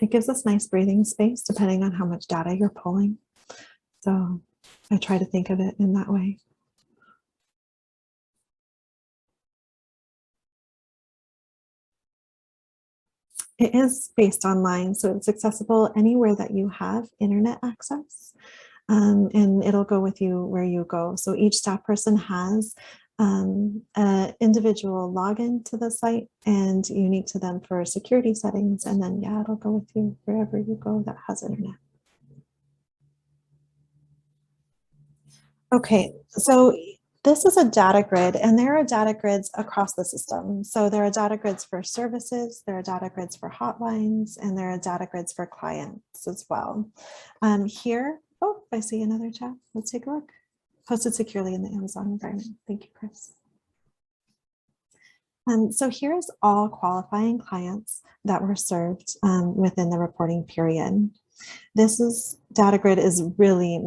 It gives us nice breathing space depending on how much data you're pulling. So I try to think of it in that way. It is based online, so it's accessible anywhere that you have internet access, and it'll go with you where you go. So each staff person has an individual login to the site and unique to them for security settings. And then, yeah, it'll go with you wherever you go that has internet. Okay, so this is a data grid, and there are data grids across the system. So there are data grids for services, there are data grids for hotlines, and there are data grids for clients as well. Here, oh, I see another chat. Let's take a look. Hosted securely in the Amazon environment. Thank you, Chris. So here's all qualifying clients that were served within the reporting period. This data grid is really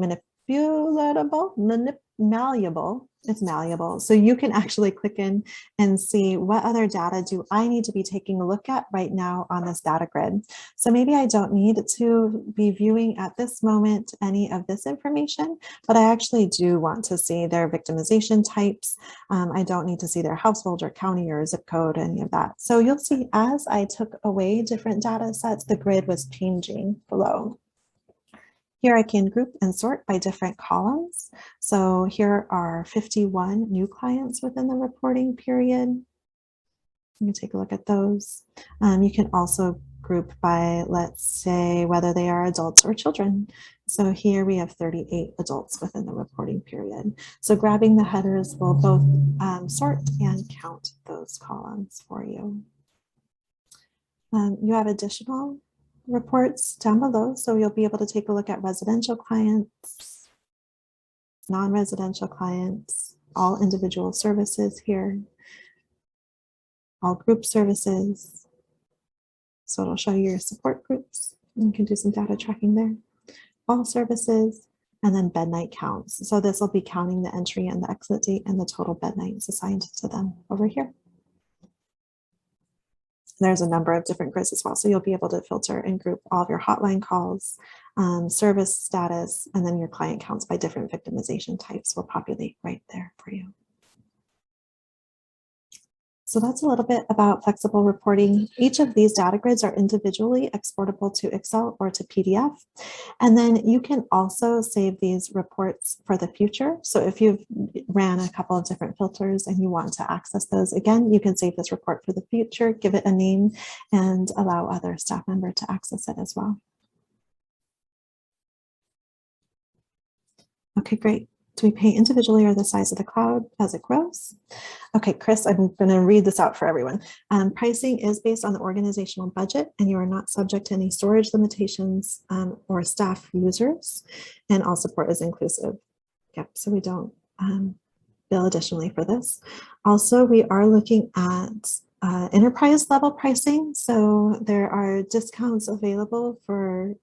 malleable. It's malleable. So you can actually click in and see what other data do I need to be taking a look at right now on this data grid. So maybe I don't need to be viewing at this moment any of this information, but I actually do want to see their victimization types. I don't need to see their household or county or zip code, any of that. So you'll see as I took away different data sets, the grid was changing below. Here I can group and sort by different columns. So here are 51 new clients within the reporting period. You can take a look at those. You can also group by, let's say, whether they are adults or children. So here we have 38 adults within the reporting period. So grabbing the headers will both sort and count those columns for you. You have additional reports down below, so you'll be able to take a look at residential clients, non-residential clients, all individual services here, all group services. So it'll show you your support groups. You can do some data tracking there. All services, and then bed night counts. So this will be counting the entry and the exit date and the total bed nights assigned to them over here. There's a number of different grids as well. So you'll be able to filter and group all of your hotline calls, service status, and then your client counts by different victimization types will populate right there for you. So that's a little bit about flexible reporting. Each of these data grids are individually exportable to Excel or to PDF. And then you can also save these reports for the future. So if you've ran a couple of different filters and you want to access those, again, you can save this report for the future, give it a name, and allow other staff members to access it as well. Okay, great. Do we pay individually or the size of the cloud as it grows? Okay, Chris, I'm going to read this out for everyone. Pricing is based on the organizational budget, and you are not subject to any storage limitations or staff users, and all support is inclusive. Yep, so we don't bill additionally for this. Also, we are looking at enterprise level pricing. So there are discounts available for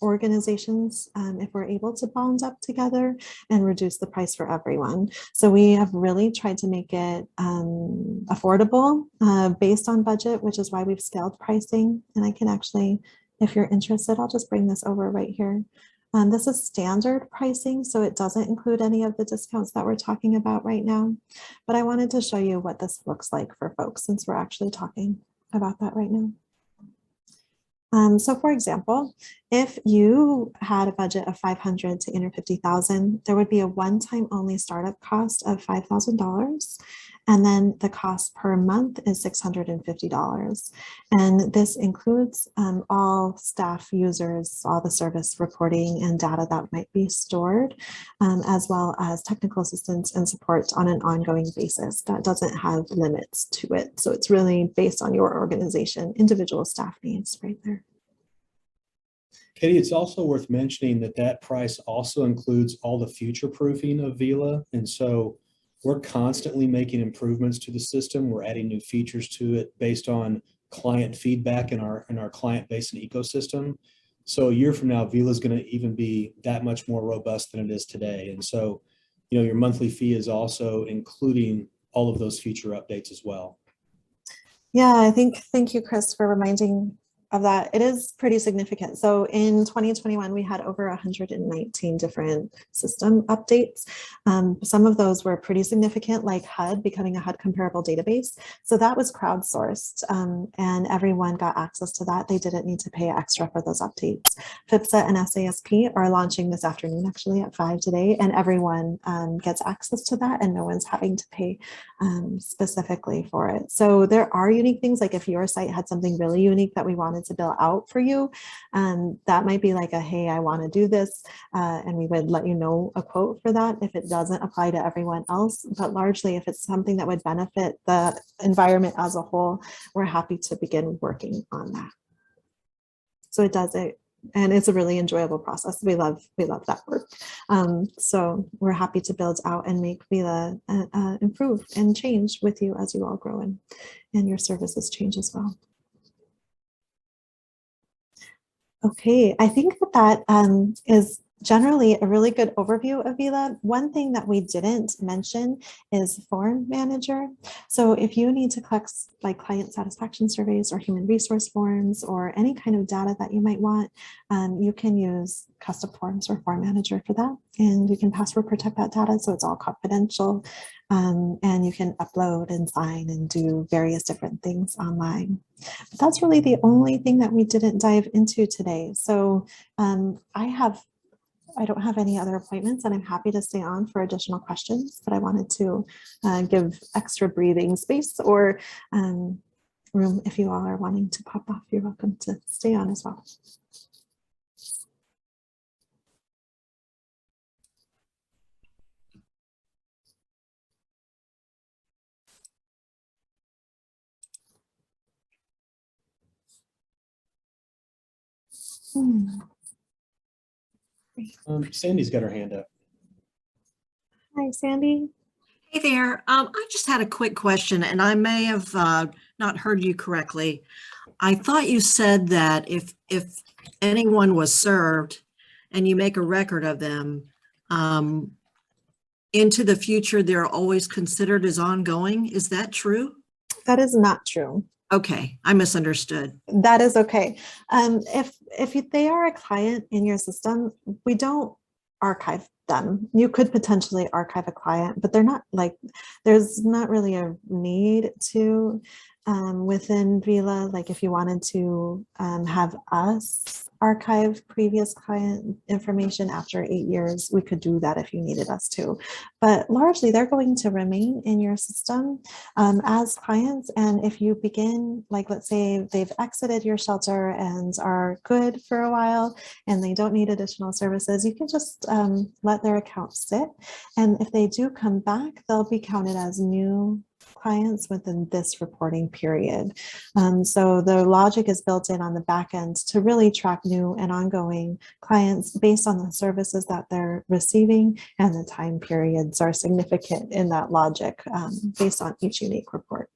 organizations if we're able to bond up together and reduce the price for everyone. So we have really tried to make it affordable based on budget, which is why we've scaled pricing. And I can actually, if you're interested, I'll just bring this over right here. This is standard pricing, so it doesn't include any of the discounts that we're talking about right now. But I wanted to show you what this looks like for folks since we're actually talking about that right now. So for example, If you had a budget of 500 to enter 50,000, there would be a one-time only startup cost of $5,000. And then the cost per month is $650. And this includes all staff users, all the service reporting and data that might be stored, as well as technical assistance and support on an ongoing basis. That doesn't have limits to it. So it's really based on your organization, individual staff needs right there. Katie, it's also worth mentioning that that price also includes all the future proofing of Vela. And so we're constantly making improvements to the system. We're adding new features to it based on client feedback in our client base and ecosystem. So a year from now, Vela is going to even be that much more robust than it is today. And so, you know, your monthly fee is also including all of those future updates as well. Yeah, thank you, Chris, for reminding of that. It is pretty significant. So in 2021, we had over 119 different system updates. Some of those were pretty significant, like HUD becoming a HUD comparable database. So that was crowdsourced, and everyone got access to that. They didn't need to pay extra for those updates. FIPSA and SASP are launching this afternoon, actually at 5 today, and everyone gets access to that, and no one's having to pay specifically for it. So there are unique things, like if your site had something really unique that we wanted to bill out for you, that might be like a, hey, I want to do this, and we would let you know a quote for that if it doesn't apply to everyone else. But largely, if it's something that would benefit the environment as a whole, we're happy to begin working on that. So it does it, and it's a really enjoyable process. We love that work. So we're happy to build out and make Vela improve and change with you as you all grow and your services change as well. Okay, I think that is generally a really good overview of Vela. One thing that we didn't mention is Form Manager. So if you need to collect like client satisfaction surveys or human resource forms or any kind of data that you might want, you can use custom forms or Form Manager for that. And you can password protect that data so it's all confidential. And you can upload and sign and do various different things online. But that's really the only thing that we didn't dive into today. So I don't have any other appointments, and I'm happy to stay on for additional questions, but I wanted to give extra breathing space or room if you all are wanting to pop off. You're welcome to stay on as well. Sandy's got her hand up. Hi, Sandy. Hey there. I just had a quick question, and I may have not heard you correctly. I thought you said that if anyone was served and you make a record of them, into the future, they're always considered as ongoing. Is that true? That is not true. Okay, I misunderstood. That is okay. If they are a client in your system, we don't archive them. You could potentially archive a client, but they're not like, there's not really a need to within Vela. Like if you wanted to have us archive previous client information after 8 years, we could do that if you needed us to. But largely they're going to remain in your system as clients. And if you begin, like let's say they've exited your shelter and are good for a while and they don't need additional services, you can just let their account sit. And if they do come back, they'll be counted as new clients within this reporting period. So the logic is built in on the back end to really track new and ongoing clients based on the services that they're receiving, and the time periods are significant in that logic based on each unique report.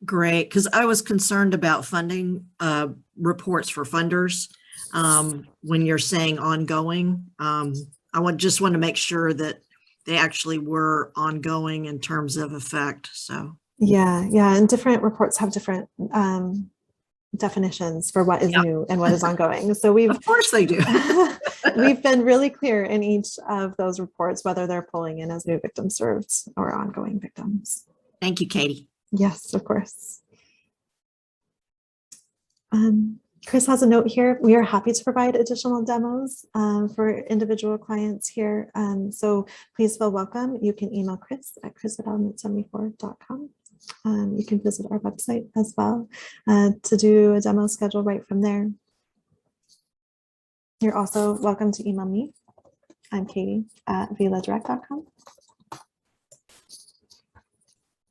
Great, because I was concerned about funding reports for funders when you're saying ongoing. I just want to make sure that they actually were ongoing in terms of effect. So yeah, and different reports have different definitions for what is new and what is ongoing. So we've, of course they do. We've been really clear in each of those reports whether they're pulling in as new victims served or ongoing victims. Thank you, Katie. Yes, of course. Chris has a note here. We are happy to provide additional demos for individual clients here. So please feel welcome. You can email Chris at chris@element74.com. You can visit our website as well to do a demo schedule right from there. You're also welcome to email me. I'm Katie at veladirect.com.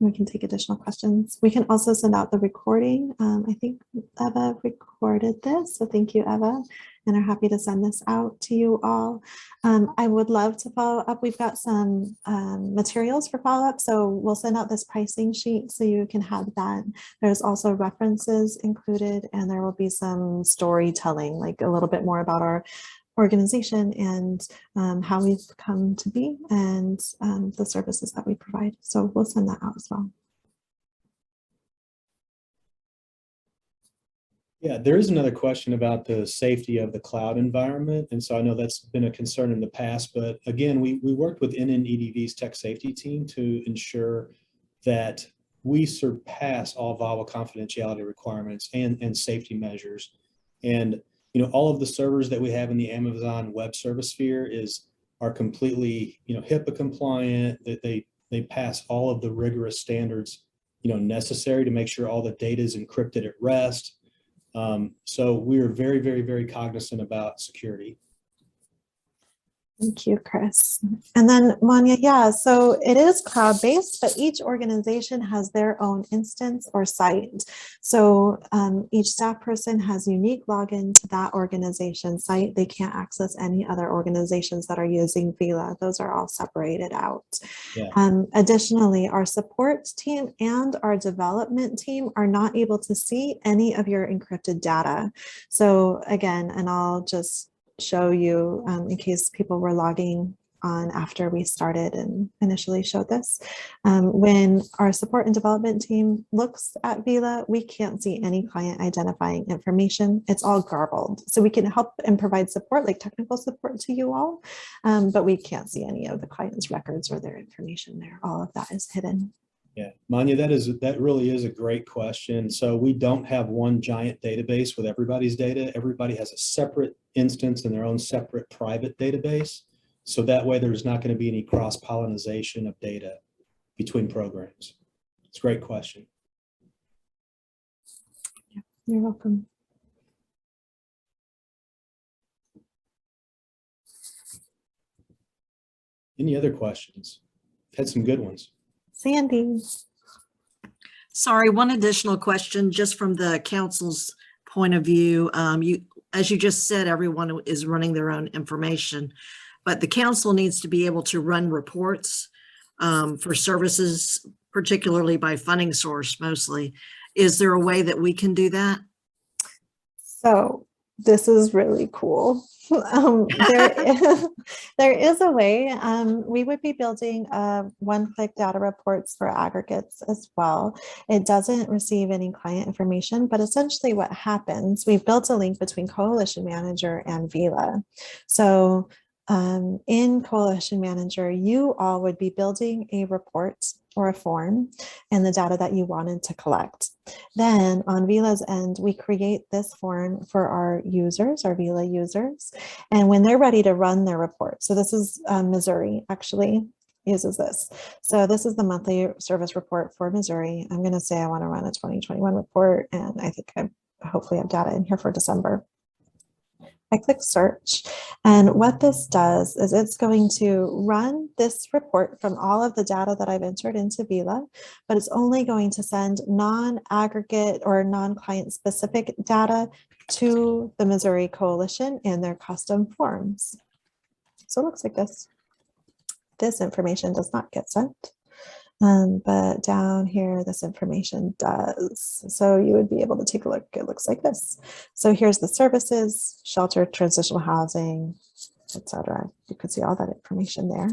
We can take additional questions. We can also send out the recording. I think Eva recorded this, so thank you, Eva, and are happy to send this out to you all. I would love to follow up. We've got some materials for follow-up, so we'll send out this pricing sheet so you can have that. There's also references included, and there will be some storytelling, like a little bit more about our organization and how we've come to be and the services that we provide. So we'll send that out as well. Yeah, there is another question about the safety of the cloud environment. And so I know that's been a concern in the past, but again, we worked with NNEDV's tech safety team to ensure that we surpass all VAWA confidentiality requirements and safety measures. And all of the servers that we have in the Amazon Web Service sphere are completely, HIPAA compliant. That they pass all of the rigorous standards, necessary to make sure all the data is encrypted at rest. So we are very, very, very cognizant about security. Thank you, Chris. And then Manya, yeah, so it is cloud-based, but each organization has their own instance or site. So each staff person has unique login to that organization site. They can't access any other organizations that are using Vela. Those are all separated out. Yeah. Additionally, our support team and our development team are not able to see any of your encrypted data. So again, and I'll just show you in case people were logging on after we started and initially showed this. When our support and development team looks at Vela, we can't see any client identifying information. It's all garbled. So we can help and provide support, like technical support to you all, but we can't see any of the client's records or their information there. All of that is hidden. Yeah, Manya, that really is a great question. So we don't have one giant database with everybody's data. Everybody has a separate instance in their own separate private database. So that way there's not going to be any cross-pollination of data between programs. It's a great question. Yeah, you're welcome. Any other questions? Had some good ones. Sandy. Sorry, one additional question just from the council's point of view. As you just said, everyone is running their own information, but the council needs to be able to run reports for services, particularly by funding source mostly. Is there a way that we can do that? So this is really cool. There is a way. We would be building one-click data reports for aggregates as well. It doesn't receive any client information, but essentially what happens, we've built a link between Coalition Manager and Vela. So in Coalition Manager, you all would be building a report or a form and the data that you wanted to collect. Then on Vela's end, we create this form for our users, our Vela users. And when they're ready to run their report, so this is Missouri actually uses this. So this is the monthly service report for Missouri. I'm going to say I want to run a 2021 report, and I think I hopefully have data in here for December. I click search, and what this does is it's going to run this report from all of the data that I've entered into Vela, but it's only going to send non-aggregate or non-client specific data to the Missouri Coalition in their custom forms. So it looks like this. This information does not get sent. But down here, this information does. So you would be able to take a look. It looks like this. So here's the services, shelter, transitional housing, etc. You could see all that information there.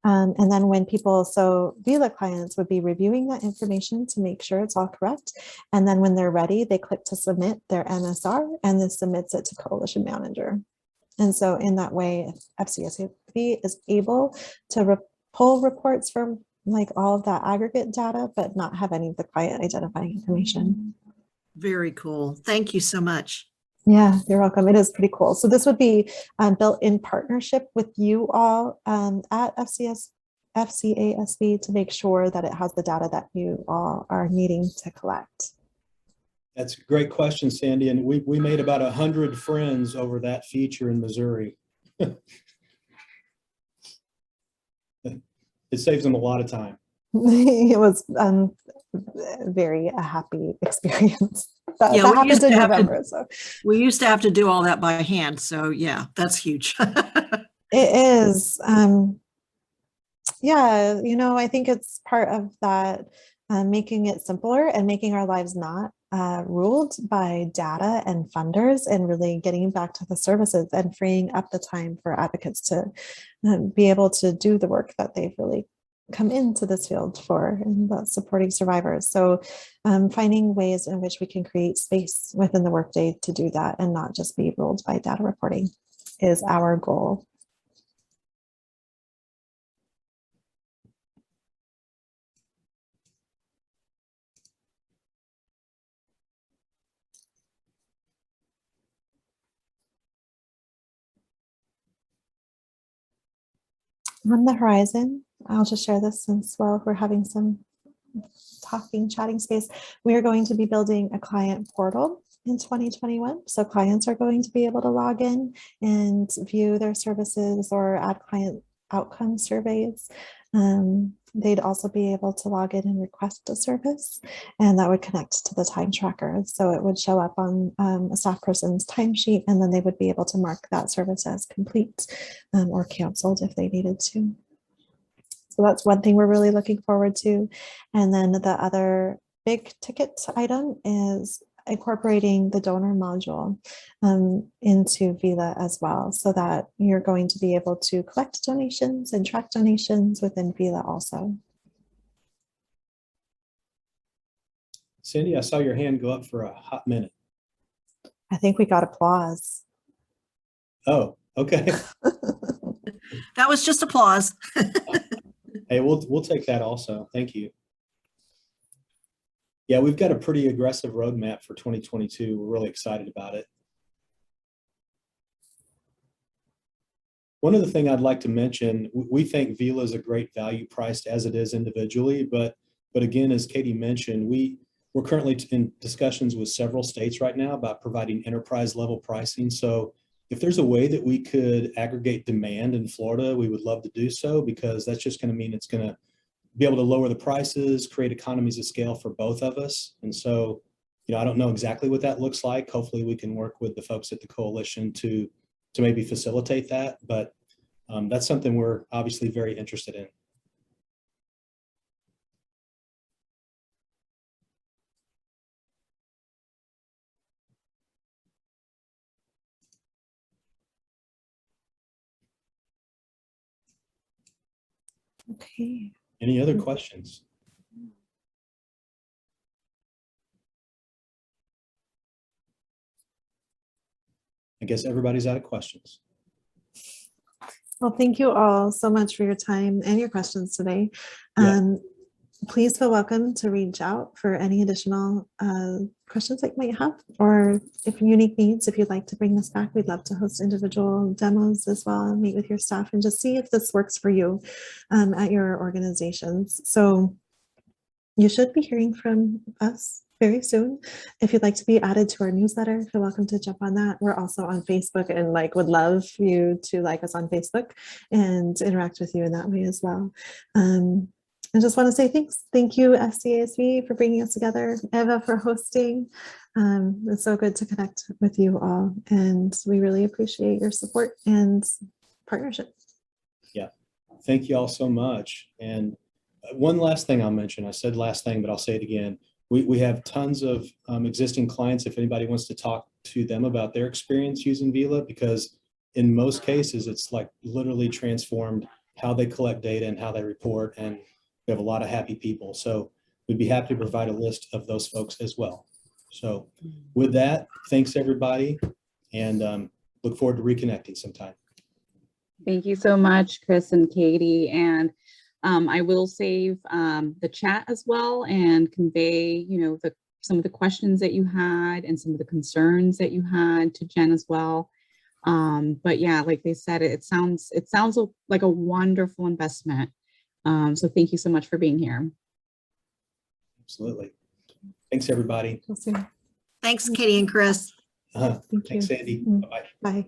And then when people, so Vela clients would be reviewing that information to make sure it's all correct. And then when they're ready, they click to submit their MSR, and this submits it to Coalition Manager. And so in that way, FCSAP is able to pull reports from like all of that aggregate data, but not have any of the client identifying information. Very cool. Thank you so much. Yeah, you're welcome. It is pretty cool. So this would be built in partnership with you all at FCASB to make sure that it has the data that you all are needing to collect. That's a great question, Sandy. And we made about 100 friends over that feature in Missouri. It saves them a lot of time. It was very a happy experience. That Yeah, we happened used in to have November. So We used to have to do all that by hand. So yeah, that's huge. it is. Yeah, I think it's part of that making it simpler and making our lives not ruled by data and funders, and really getting back to the services and freeing up the time for advocates to be able to do the work that they've really come into this field for, and supporting survivors. So finding ways in which we can create space within the workday to do that and not just be ruled by data reporting is our goal. On the horizon, I'll just share this since, well, we're having some chatting space. We are going to be building a client portal in 2021. So clients are going to be able to log in and view their services or add client outcome surveys. They'd also be able to log in and request a service, and that would connect to the time tracker. So it would show up on a staff person's timesheet, and then they would be able to mark that service as complete or canceled if they needed to. So that's one thing we're really looking forward to. And then the other big ticket item is incorporating the donor module into Vela as well, so that you're going to be able to collect donations and track donations within Vela also. Cindy, I saw your hand go up for a hot minute. I think we got applause. Oh, okay. That was just applause. Hey, we'll take that also. Thank you. Yeah, we've got a pretty aggressive roadmap for 2022. We're really excited about it. One other thing I'd like to mention, we think Vela is a great value priced as it is individually, but again, as Katie mentioned, we're currently in discussions with several states right now about providing enterprise level pricing. So if there's a way that we could aggregate demand in Florida, we would love to do so, because that's just going to mean it's going to be able to lower the prices, create economies of scale for both of us. And so, I don't know exactly what that looks like. Hopefully we can work with the folks at the coalition to maybe facilitate that, but that's something we're obviously very interested in. Okay. Any other questions? I guess everybody's out of questions. Well, thank you all so much for your time and your questions today. Yeah. Please feel welcome to reach out for any additional questions that you might have, or if unique needs, if you'd like to bring this back, we'd love to host individual demos as well and meet with your staff and just see if this works for you at your organizations. So you should be hearing from us very soon. If you'd like to be added to our newsletter, feel welcome to jump on that. We're also on Facebook, and would love you to like us on Facebook and interact with you in that way as well. I just want to say thanks. Thank you, FCASB, for bringing us together, Eva for hosting. It's so good to connect with you all, and we really appreciate your support and partnership. Yeah, thank you all so much. And one last thing I'll mention, I said last thing, but I'll say it again. We have tons of existing clients if anybody wants to talk to them about their experience using Vela, because in most cases, it's literally transformed how they collect data and how they report. And we have a lot of happy people. So we'd be happy to provide a list of those folks as well. So with that, thanks everybody, and look forward to reconnecting sometime. Thank you so much, Chris and Katie. And I will save the chat as well and convey, the some of the questions that you had and some of the concerns that you had to Jen as well. But yeah, like they said, it sounds like a wonderful investment. So thank you so much for being here. Absolutely. Thanks, everybody. We'll see. Thanks, Katie and Chris. Thank Thanks, you. Sandy. Mm. Bye-bye. Bye.